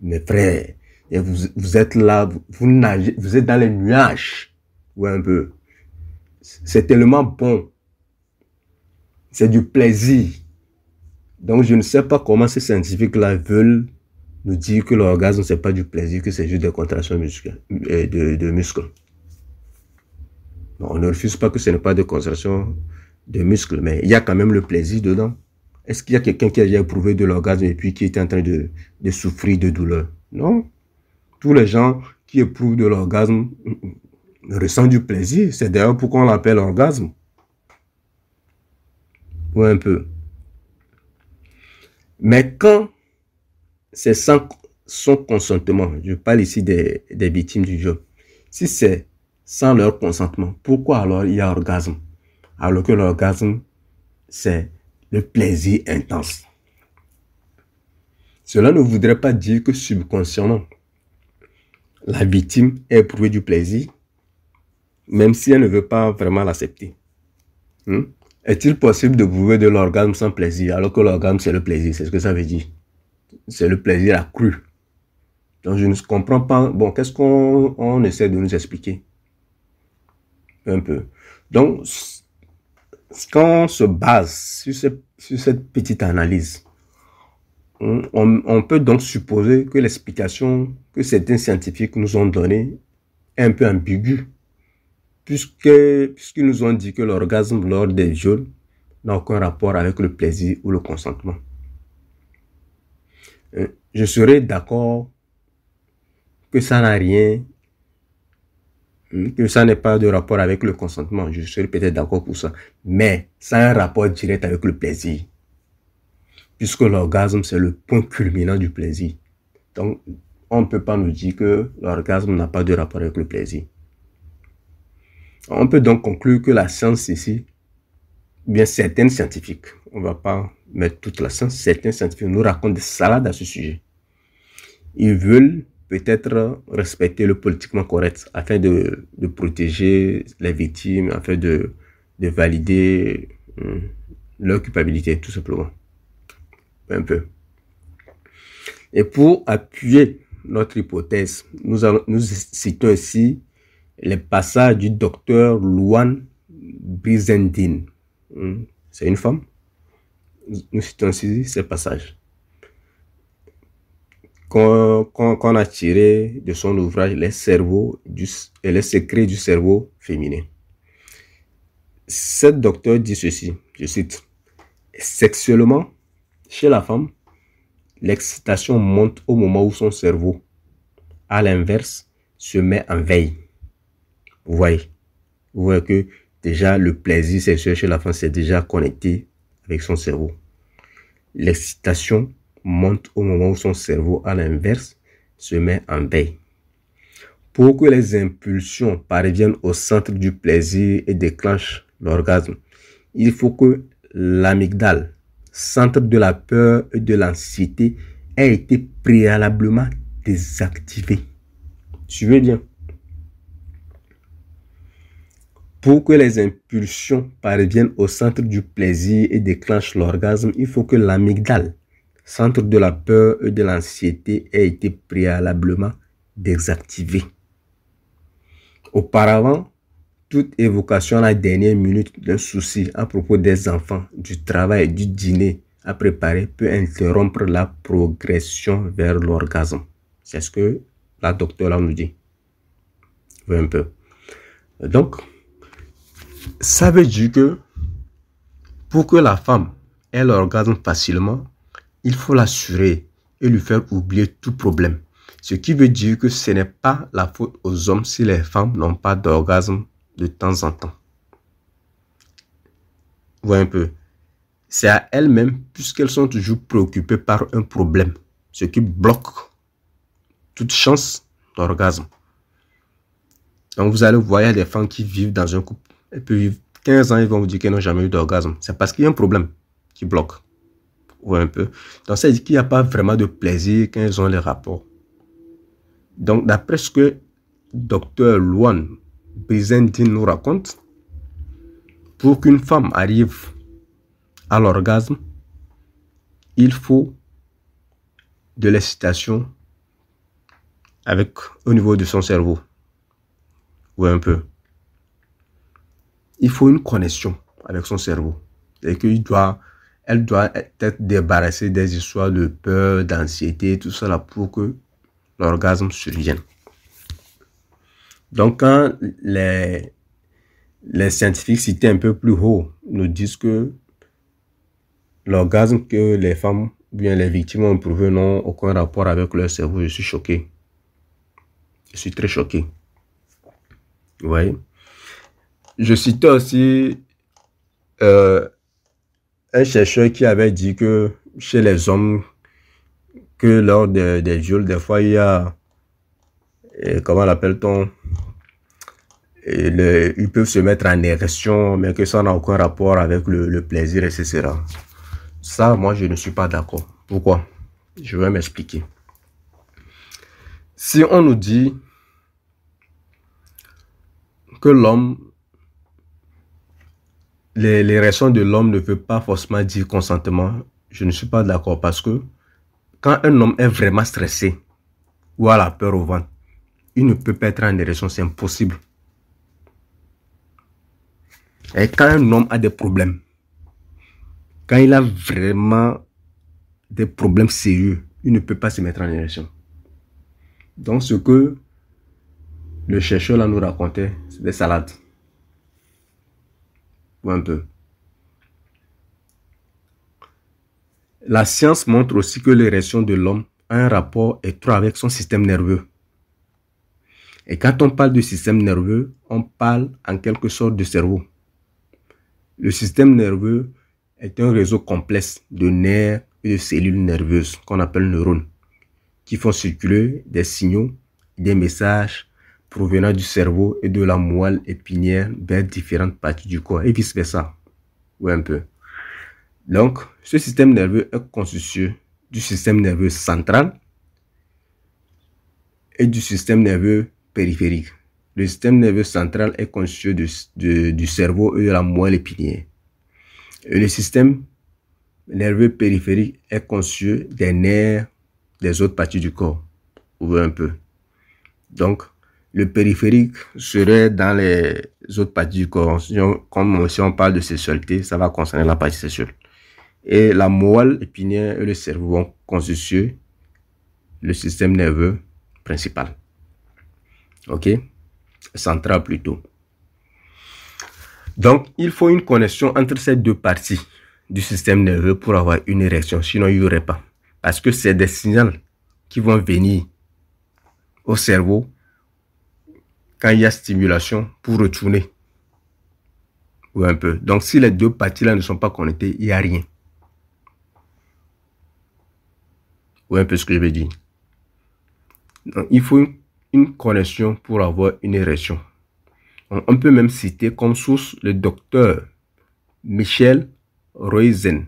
Mais frère, vous êtes là, vous nagez, vous êtes dans les nuages. Ouais, un peu. C'est tellement bon. C'est du plaisir. Donc, je ne sais pas comment ces scientifiques-là veulent nous dire que l'orgasme, c'est pas du plaisir, que c'est juste des contractions de muscles. Non, on ne refuse pas que ce n'est pas des contractions de muscles, mais il y a quand même le plaisir dedans. Est-ce qu'il y a quelqu'un qui a déjà éprouvé de l'orgasme et puis qui était en train de souffrir de douleur? Non. Tous les gens qui éprouvent de l'orgasme ressentent du plaisir. C'est d'ailleurs pourquoi on l'appelle orgasme. Ou un peu. Mais quand c'est sans son consentement, je parle ici des victimes du viol, si c'est sans leur consentement, pourquoi alors il y a orgasme? Alors que l'orgasme, c'est le plaisir intense. Cela ne voudrait pas dire que subconsciemment, la victime ait éprouvé du plaisir, même si elle ne veut pas vraiment l'accepter. Est-il possible de prouver de l'orgasme sans plaisir, alors que l'orgasme c'est le plaisir? C'est ce que ça veut dire. C'est le plaisir accru. Donc je ne comprends pas. Bon, qu'est-ce qu'on essaie de nous expliquer? Un peu. Donc, quand on se base sur cette petite analyse, on peut donc supposer que l'explication que certains scientifiques nous ont donnée est un peu ambiguë, puisqu'ils nous ont dit que l'orgasme lors des viols n'a aucun rapport avec le plaisir ou le consentement. Je serais d'accord que ça n'a rien, que ça n'est pas de rapport avec le consentement. Je serais peut-être d'accord pour ça. Mais ça a un rapport direct avec le plaisir. Puisque l'orgasme, c'est le point culminant du plaisir. Donc, on ne peut pas nous dire que l'orgasme n'a pas de rapport avec le plaisir. On peut donc conclure que la science ici, bien certains scientifiques, on ne va pas mettre toute la science, certains scientifiques nous racontent des salades à ce sujet. Ils veulent peut-être respecter le politiquement correct afin de protéger les victimes, afin de valider leur culpabilité, tout simplement. Un peu. Et pour appuyer notre hypothèse, nous citons ici les passages du docteur Louane Brizendine. C'est une femme. Nous citons ici ces passages. qu'on a tiré de son ouvrage Les secrets du cerveau féminin. Cette docteure dit ceci, je cite, sexuellement, chez la femme, l'excitation monte au moment où son cerveau, à l'inverse, se met en veille. Vous voyez que déjà le plaisir sexuel chez la femme s'est déjà connecté avec son cerveau. L'excitation monte au moment où son cerveau, à l'inverse, se met en veille. Pour que les impulsions parviennent au centre du plaisir et déclenchent l'orgasme, il faut que l'amygdale, centre de la peur et de l'anxiété, ait été préalablement désactivé. Suivez bien. Pour que les impulsions parviennent au centre du plaisir et déclenchent l'orgasme, il faut que l'amygdale, centre de la peur et de l'anxiété, ait été préalablement désactivé. Auparavant, toute évocation à la dernière minute d'un souci à propos des enfants, du travail, du dîner à préparer peut interrompre la progression vers l'orgasme. C'est ce que la docteure là nous dit. Vous voyez un peu. Donc, ça veut dire que pour que la femme ait l'orgasme facilement, il faut l'assurer et lui faire oublier tout problème. Ce qui veut dire que ce n'est pas la faute aux hommes si les femmes n'ont pas d'orgasme de temps en temps. Vous voyez un peu. C'est à elles-mêmes puisqu'elles sont toujours préoccupées par un problème, ce qui bloque toute chance d'orgasme. Donc vous allez voir, il y a des femmes qui vivent dans un couple. Elles peuvent vivre 15 ans, ils vont vous dire qu'elles n'ont jamais eu d'orgasme. C'est parce qu'il y a un problème qui bloque. Vous voyez un peu. Donc ça veut dire qu'il n'y a pas vraiment de plaisir quand elles ont les rapports. Donc d'après ce que Dr Luan Brizendine nous raconte, pour qu'une femme arrive à l'orgasme, il faut de l'excitation au niveau de son cerveau. Ou un peu. Il faut une connexion avec son cerveau. Et qu'elle doit être débarrassée des histoires de peur, d'anxiété, tout ça là pour que l'orgasme survienne. Donc quand les scientifiques cités un peu plus haut nous disent que l'orgasme que les femmes, bien les victimes ont éprouvé n'ont aucun rapport avec leur cerveau, je suis choqué. Je suis très choqué. Vous voyez? Je citais aussi un chercheur qui avait dit que chez les hommes, que lors des viols, des fois, il y a, comment l'appelle-t-on, ils peuvent se mettre en érection, mais que ça n'a aucun rapport avec le plaisir, etc. Ça, moi, je ne suis pas d'accord. Pourquoi? Je vais m'expliquer. Si on nous dit que l'homme, l'érection de l'homme ne veut pas forcément dire consentement, je ne suis pas d'accord parce que quand un homme est vraiment stressé ou a la peur au ventre, il ne peut pas être en érection, c'est impossible. Et quand un homme a des problèmes, quand il a vraiment des problèmes sérieux, il ne peut pas se mettre en érection. Donc ce que le chercheur là nous racontait, c'est des salades. Ou un peu. La science montre aussi que l'érection de l'homme a un rapport étroit avec son système nerveux. Et quand on parle du système nerveux, on parle en quelque sorte de cerveau. Le système nerveux est un réseau complexe de nerfs et de cellules nerveuses qu'on appelle neurones, qui font circuler des signaux et des messages provenant du cerveau et de la moelle épinière vers différentes parties du corps et vice versa. Oui, un peu. Donc, ce système nerveux est constitué du système nerveux central et du système nerveux périphérique. Le système nerveux central est constitué du cerveau et de la moelle épinière. Et le système nerveux périphérique est constitué des nerfs des autres parties du corps. Vous voyez un peu. Donc, le périphérique serait dans les autres parties du corps. Comme si on parle de sexualité, ça va concerner la partie sexuelle. Et la moelle épinière et le cerveau vont constituer le système nerveux principal. Ok? Central plutôt. Donc, il faut une connexion entre ces deux parties du système nerveux pour avoir une érection. Sinon, il n'y aurait pas. Parce que c'est des signaux qui vont venir au cerveau quand il y a stimulation pour retourner. Ou un peu. Donc, si les deux parties-là ne sont pas connectées, il n'y a rien. Ou un peu ce que je veux dire. Donc, il faut une connexion pour avoir une érection. On peut même citer comme source le docteur Michel Roizen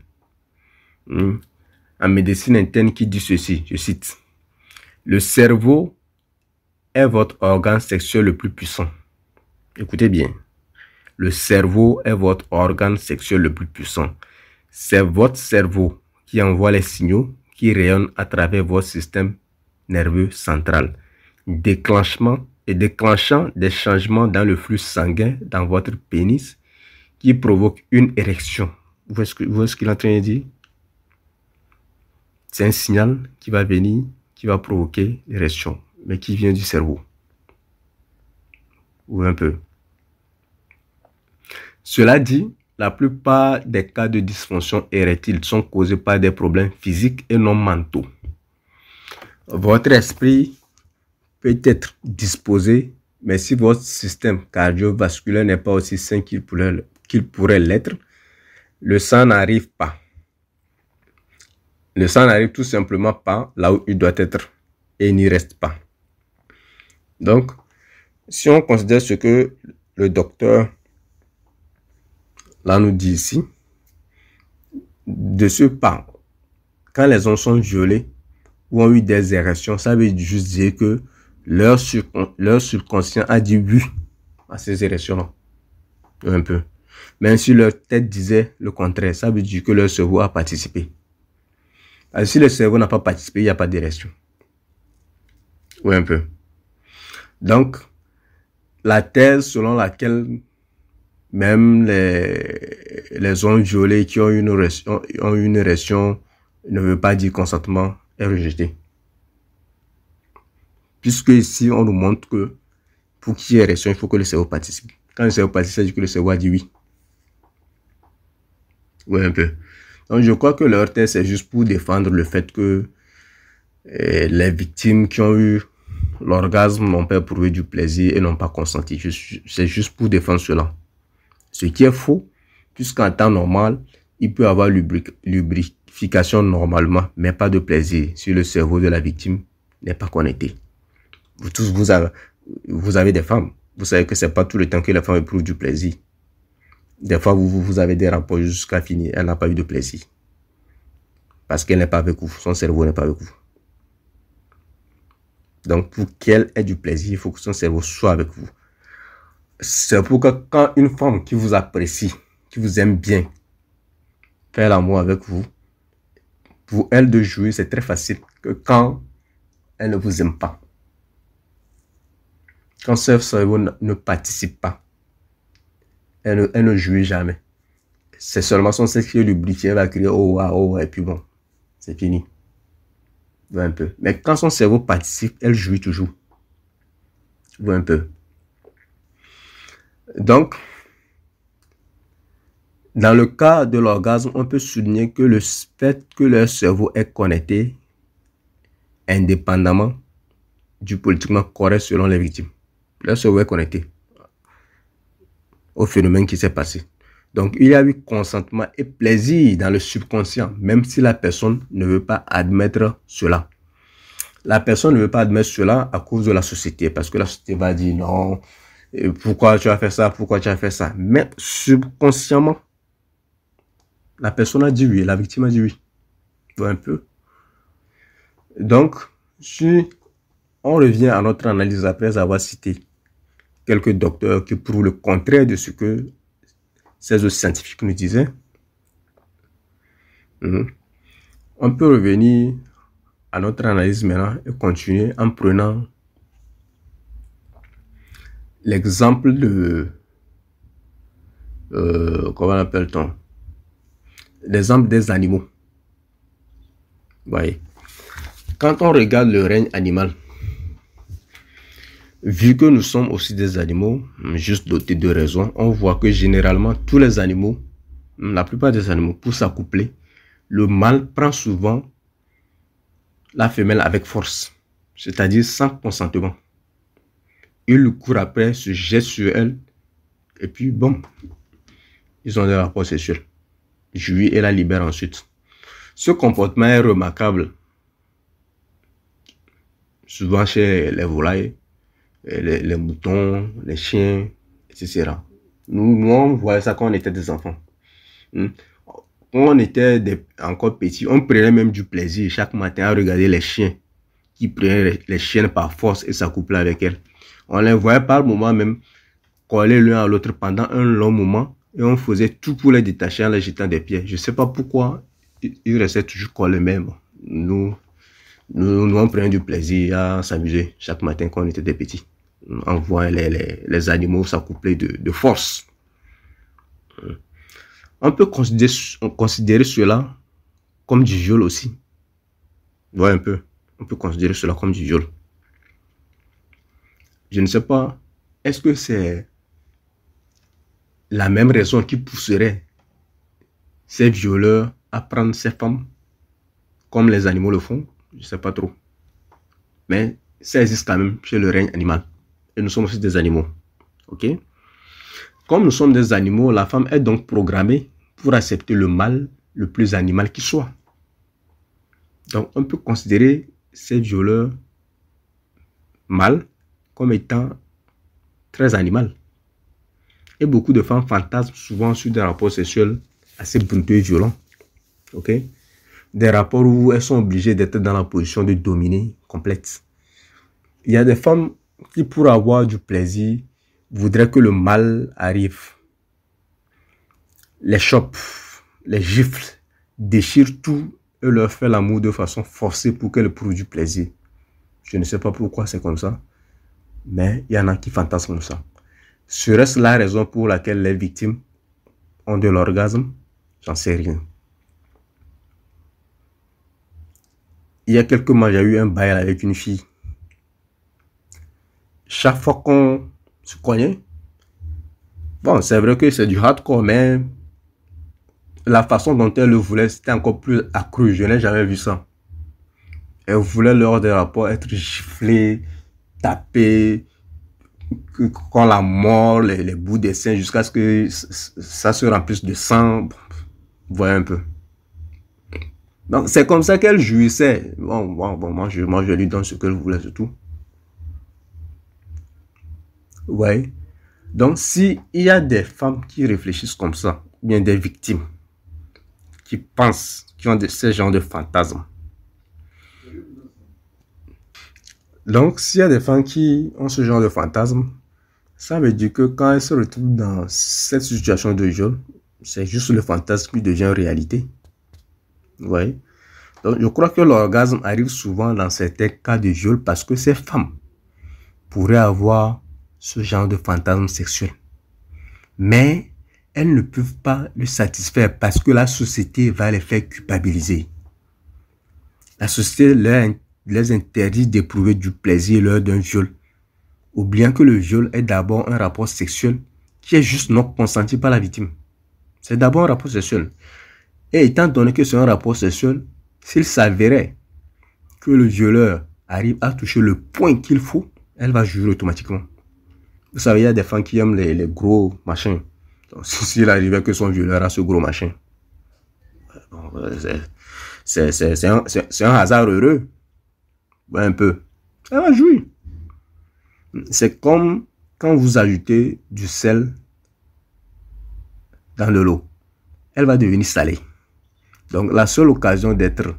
en médecine interne qui dit ceci, je cite: le cerveau est votre organe sexuel le plus puissant. Écoutez bien. Le cerveau est votre organe sexuel le plus puissant. C'est votre cerveau qui envoie les signaux qui rayonnent à travers votre système nerveux central, déclenchant des changements dans le flux sanguin dans votre pénis qui provoquent une érection. Vous voyez ce qu'il est en train de dire? C'est un signal qui va venir, qui va provoquer l'érection, mais qui vient du cerveau. Ou un peu. Cela dit, la plupart des cas de dysfonction érectile sont causés par des problèmes physiques et non mentaux. Votre esprit peut être disposé, mais si votre système cardiovasculaire n'est pas aussi sain qu'il pourrait l'être, le sang n'arrive pas. Le sang n'arrive tout simplement pas là où il doit être et il n'y reste pas. Donc, si on considère ce que le docteur là nous dit ici, de ce pas, quand les hommes sont violés ou ont eu des érections, ça veut juste dire que leur subconscient a dit oui à ces érections-là. Un peu. Même si leur tête disait le contraire, ça veut dire que leur cerveau a participé. Alors, si le cerveau n'a pas participé, il n'y a pas d'érection. Oui, un peu. Donc, la thèse selon laquelle même les hommes violés qui ont une érection ne veut pas dire consentement est rejetée. Puisque ici, on nous montre que pour qu'il y ait érection, il faut que le cerveau participe. Quand le cerveau participe, ça veut dire que le cerveau a dit oui. Oui, un peu. Donc, je crois que leur thèse, c'est juste pour défendre le fait que les victimes qui ont eu l'orgasme n'ont pas éprouvé du plaisir et n'ont pas consenti. C'est juste pour défendre cela. Ce qui est faux, puisqu'en temps normal, il peut avoir lubrification normalement, mais pas de plaisir si le cerveau de la victime n'est pas connecté. Vous tous, vous avez des femmes. Vous savez que c'est pas tout le temps que la femme éprouve du plaisir. Des fois, vous avez des rapports jusqu'à finir. Elle n'a pas eu de plaisir. Parce qu'elle n'est pas avec vous. Son cerveau n'est pas avec vous. Donc, pour qu'elle ait du plaisir, il faut que son cerveau soit avec vous. C'est pourquoi quand une femme qui vous apprécie, qui vous aime bien, fait l'amour avec vous, pour elle de jouir, c'est très facile que quand elle ne vous aime pas. Quand son cerveau ne participe pas, elle ne jouit jamais. C'est seulement son sexe qui est lubrifié, elle va crier oh, oh, et puis bon, c'est fini. Un peu. Mais quand son cerveau participe, elle jouit toujours. Un peu. Donc, dans le cas de l'orgasme, on peut souligner que le fait que leur cerveau est connecté indépendamment du politiquement correct selon les victimes. Leur cerveau est connecté au phénomène qui s'est passé. Donc, il y a eu consentement et plaisir dans le subconscient, même si la personne ne veut pas admettre cela. La personne ne veut pas admettre cela à cause de la société, parce que la société va dire non, pourquoi tu as fait ça, pourquoi tu as fait ça. Mais subconsciemment, la personne a dit oui, la victime a dit oui. Un peu. Donc, si on revient à notre analyse après avoir cité quelques docteurs qui prouvent le contraire de ce que ces autres scientifiques nous disaient, on peut revenir à notre analyse maintenant et continuer en prenant l'exemple de comment appelle-t-on, l'exemple des animaux. Voyez, Quand on regarde le règne animal, vu que nous sommes aussi des animaux, juste dotés de raison, on voit que généralement tous les animaux, la plupart des animaux, pour s'accoupler, le mâle prend souvent la femelle avec force, c'est-à-dire sans consentement. Il court après, se jette sur elle, et puis bon, ils ont des rapports sexuels. Jouit et la libère ensuite. Ce comportement est remarquable, souvent chez les volailles, les moutons, les chiens, etc. Nous, on voyait ça quand on était des enfants. Quand on était encore petits, on prenait même du plaisir chaque matin à regarder les chiens qui prenaient les chiennes par force et s'accouplaient avec elles. On les voyait par moment même coller l'un à l'autre pendant un long moment et on faisait tout pour les détacher en les jetant des pieds. Je ne sais pas pourquoi ils restaient toujours collés même. Nous, on prenait du plaisir à s'amuser chaque matin quand on était des petits. On voit les animaux s'accoupler de force. On peut considérer cela comme du viol aussi. Ouais, un peu. On peut considérer cela comme du viol. Je ne sais pas, est-ce que c'est la même raison qui pousserait ces violeurs à prendre ces femmes comme les animaux le font? Je ne sais pas trop. Mais ça existe quand même chez le règne animal. Et nous sommes aussi des animaux. Ok? Comme nous sommes des animaux, la femme est donc programmée pour accepter le mâle le plus animal qui soit. Donc, on peut considérer ces violeurs mâles comme étant très animal. Et beaucoup de femmes fantasment souvent sur des rapports sexuels assez brutaux et violents. Ok? Des rapports où elles sont obligées d'être dans la position de dominer complète. Il y a des femmes qui, pour avoir du plaisir, voudraient que le mâle arrive, les chope, les gifle, déchire tout et leur fait l'amour de façon forcée pour qu'elles prouvent du plaisir. Je ne sais pas pourquoi c'est comme ça, mais il y en a qui fantasment ça. Serait-ce la raison pour laquelle les victimes ont de l'orgasme? J'en sais rien. Il y a quelques mois, j'ai eu un bail avec une fille. Chaque fois qu'on se cognait, bon, c'est vrai que c'est du hardcore, mais la façon dont elle le voulait, c'était encore plus accru. Je n'ai jamais vu ça. Elle voulait lors des rapports être giflée, tapée, qu'on la mord, les bouts des seins, jusqu'à ce que ça se remplisse de sang. Vous voyez un peu. Donc, c'est comme ça qu'elle jouissait. Bon, moi, je lui donne ce qu'elle voulait, surtout. Vous voyez. Donc, s'il y a des femmes qui réfléchissent comme ça, bien des victimes, qui pensent, qui ont ce genre de fantasmes. Donc, s'il y a des femmes qui ont ce genre de fantasmes, ça veut dire que quand elles se retrouvent dans cette situation de viol, c'est juste le fantasme qui devient réalité. Vous voyez? Donc, je crois que l'orgasme arrive souvent dans certains cas de viol parce que ces femmes pourraient avoir ce genre de fantasme sexuel. Mais elles ne peuvent pas le satisfaire parce que la société va les faire culpabiliser. La société les interdit d'éprouver du plaisir lors d'un viol, oubliant que le viol est d'abord un rapport sexuel qui est juste non consenti par la victime. C'est d'abord un rapport sexuel. Et étant donné que c'est un rapport sexuel, s'il s'avérait que le violeur arrive à toucher le point qu'il faut, elle va jurer automatiquement. Vous savez, il y a des femmes qui aiment les gros machins. S'il arrivait que son violeur a ce gros machin, c'est un hasard heureux. Ouais, un peu. Elle va jouir. C'est comme quand vous ajoutez du sel dans de l'eau. Elle va devenir salée. Donc, la seule occasion d'être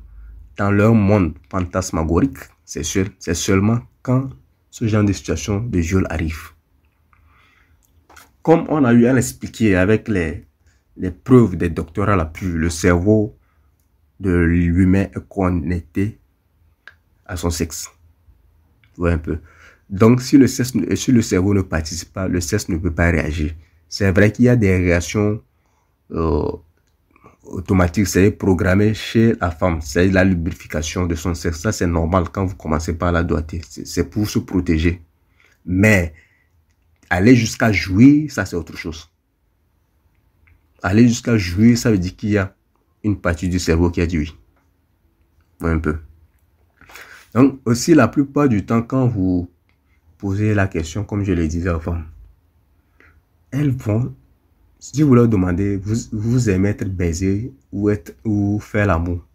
dans leur monde fantasmagorique, c'est sûr, c'est seulement quand ce genre de situation de viol arrive. Comme on a eu à l'expliquer avec les preuves des docteurs à l'appui, le cerveau de l'humain est connecté à son sexe. Vous voyez un peu. Donc, si le cerveau ne participe pas, le sexe ne peut pas réagir. C'est vrai qu'il y a des réactions automatique, c'est programmé chez la femme. C'est la lubrification de son sexe. Ça, c'est normal quand vous commencez par la doigté. C'est pour se protéger. Mais aller jusqu'à jouir, ça, c'est autre chose. Aller jusqu'à jouir, ça veut dire qu'il y a une partie du cerveau qui a dit oui. Un peu. Donc, aussi, la plupart du temps, quand vous posez la question, comme je le disais aux femmes, elles vont, si vous leur demandez, vous aimez être baisé ou faire l'amour,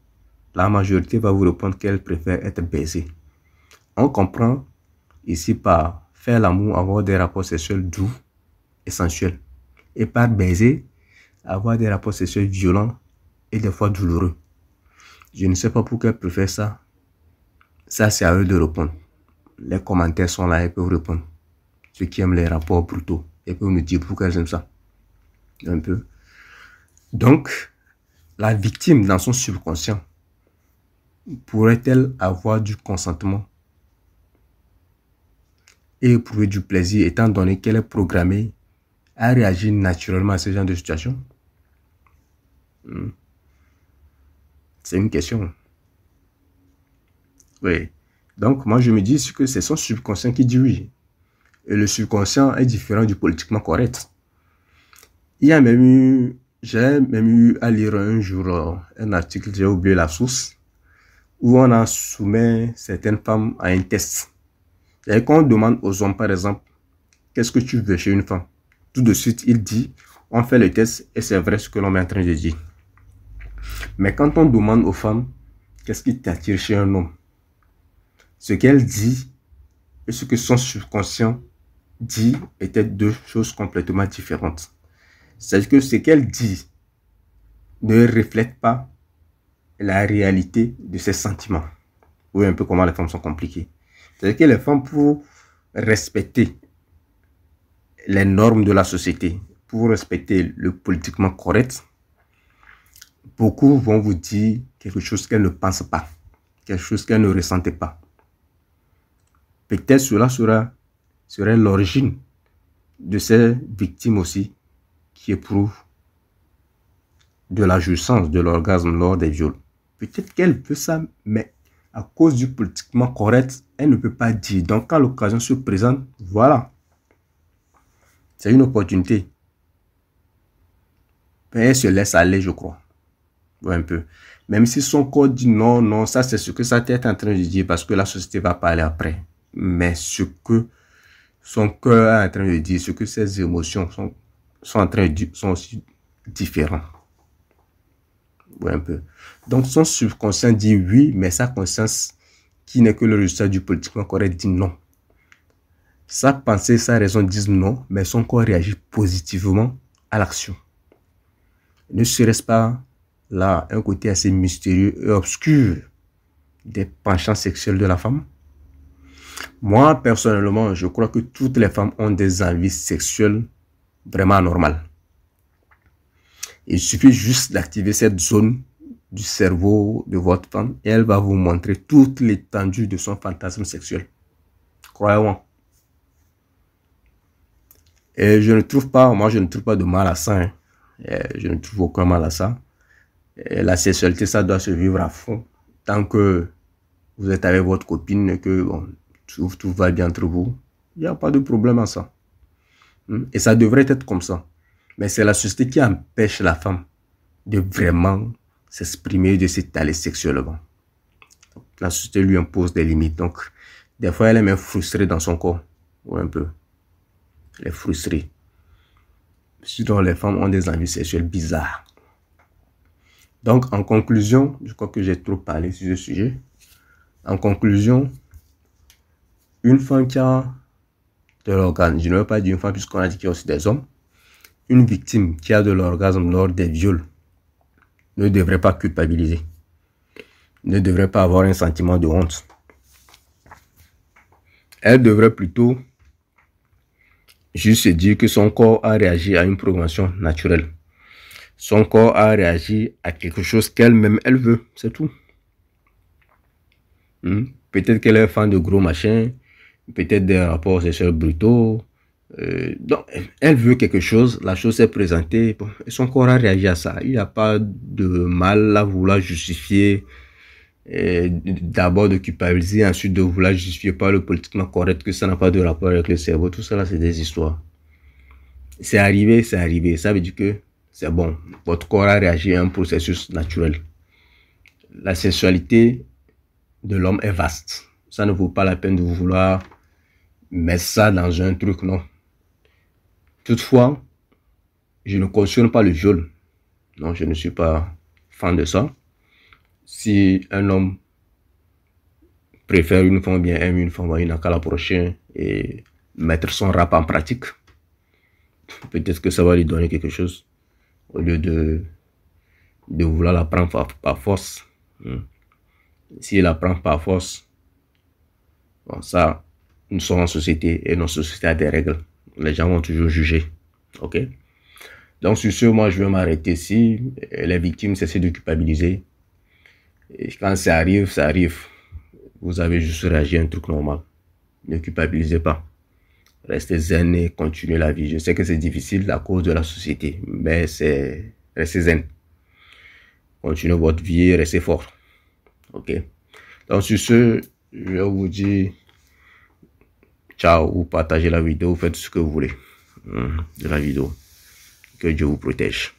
la majorité va vous répondre qu'elle préfère être baisée. On comprend ici par faire l'amour, avoir des rapports sexuels doux et sensuels. Et par baiser, avoir des rapports sexuels violents et des fois douloureux. Je ne sais pas pourquoi elle préfère ça. Ça, c'est à eux de répondre. Les commentaires sont là, ils peuvent répondre. Ceux qui aiment les rapports brutaux, ils peuvent nous dire pourquoi ils aiment ça. Un peu. Donc, la victime, dans son subconscient, pourrait-elle avoir du consentement et éprouver du plaisir, étant donné qu'elle est programmée à réagir naturellement à ce genre de situation? C'est une question. Oui. Donc, moi, je me dis que c'est son subconscient qui dit oui. Et le subconscient est différent du politiquement correct. Il y a même eu, j'ai même eu à lire un jour un article, j'ai oublié la source, où on a soumis certaines femmes à un test. Et quand on demande aux hommes, par exemple, qu'est-ce que tu veux chez une femme? Tout de suite, il dit, on fait le test et c'est vrai ce que l'on est en train de dire. Mais quand on demande aux femmes, qu'est-ce qui t'attire chez un homme? Ce qu'elle dit et ce que son subconscient dit étaient deux choses complètement différentes. C'est-à-dire que ce qu'elle dit ne reflète pas la réalité de ses sentiments. Vous voyez un peu comment les femmes sont compliquées. C'est-à-dire que les femmes, pour respecter les normes de la société, pour respecter le politiquement correct, beaucoup vont vous dire quelque chose qu'elles ne pensent pas, quelque chose qu'elles ne ressentent pas. Peut-être cela serait l'origine de ces victimes aussi qui éprouvent de la jouissance, de l'orgasme lors des viols. Peut-être qu'elle veut ça, mais à cause du politiquement correct, elle ne peut pas dire. Donc, quand l'occasion se présente, voilà. C'est une opportunité. Mais elle se laisse aller, je crois. Ouais, un peu. Même si son corps dit non, non, ça c'est ce que sa tête est en train de dire parce que la société va parler après. Mais ce que son cœur est en train de dire, ce que ses émotions sont en train de dire, sont aussi différents. Ouais, un peu. Donc son subconscient dit oui, mais sa conscience, qui n'est que le résultat du politiquement correct, dit non. Sa pensée, sa raison disent non, mais son corps réagit positivement à l'action. Ne serait-ce pas là un côté assez mystérieux et obscur des penchants sexuels de la femme? Moi, personnellement, je crois que toutes les femmes ont des envies sexuelles vraiment normales. Il suffit juste d'activer cette zone du cerveau de votre femme et elle va vous montrer toute l'étendue de son fantasme sexuel. Croyez-moi. Et je ne trouve pas, moi je ne trouve pas de mal à ça. Hein. Je ne trouve aucun mal à ça. Et la sexualité, ça doit se vivre à fond. Tant que vous êtes avec votre copine et que bon, tout va bien entre vous, il n'y a pas de problème à ça. Et ça devrait être comme ça. Mais c'est la société qui empêche la femme de vraiment s'exprimer, de s'étaler sexuellement. La société lui impose des limites. Donc, des fois, elle est même frustrée dans son corps. Ou un peu. Elle est frustrée. Sinon, les femmes ont des envies sexuelles bizarres. Donc, en conclusion, je crois que j'ai trop parlé sur ce sujet. En conclusion, une femme qui a de l'orgasme, je ne veux pas dire une femme puisqu'on a dit qu'il y a aussi des hommes, une victime qui a de l'orgasme lors des viols ne devrait pas culpabiliser, ne devrait pas avoir un sentiment de honte. Elle devrait plutôt juste se dire que son corps a réagi à une progression naturelle. Son corps a réagi à quelque chose qu'elle-même, elle veut, c'est tout. Peut-être qu'elle est fan de gros machins, peut-être des rapports sexuels brutaux, Donc, elle veut quelque chose, la chose s'est présentée, bon, et son corps a réagi à ça. Il n'y a pas de mal à vouloir justifier, d'abord de culpabiliser, ensuite de vouloir justifier par le politiquement correct que ça n'a pas de rapport avec le cerveau. Tout ça là, c'est des histoires. C'est arrivé, c'est arrivé. Ça veut dire que c'est bon. Votre corps a réagi à un processus naturel. La sexualité de l'homme est vaste. Ça ne vaut pas la peine de vouloir mettre ça dans un truc, non. Toutefois, je ne cautionne pas le viol. Non, je ne suis pas fan de ça. Si un homme préfère une femme, bien aime une femme, il n'a qu'à l'approcher et mettre son rap en pratique. Peut-être que ça va lui donner quelque chose au lieu de vouloir la prendre par force. S'il la prend par force, bon, ça, nous sommes en société et notre société a des règles. Les gens vont toujours juger. Ok? Donc, sur ce, moi, je vais m'arrêter ici. Les victimes, cessent de culpabiliser. Et quand ça arrive, ça arrive. Vous avez juste réagi à un truc normal. Ne culpabilisez pas. Restez zen et continuez la vie. Je sais que c'est difficile à cause de la société, mais restez zen. Continuez votre vie et restez fort. Ok? Donc, sur ce, je vais vous dire ciao ou partagez la vidéo, faites ce que vous voulez de la vidéo. Que Dieu vous protège.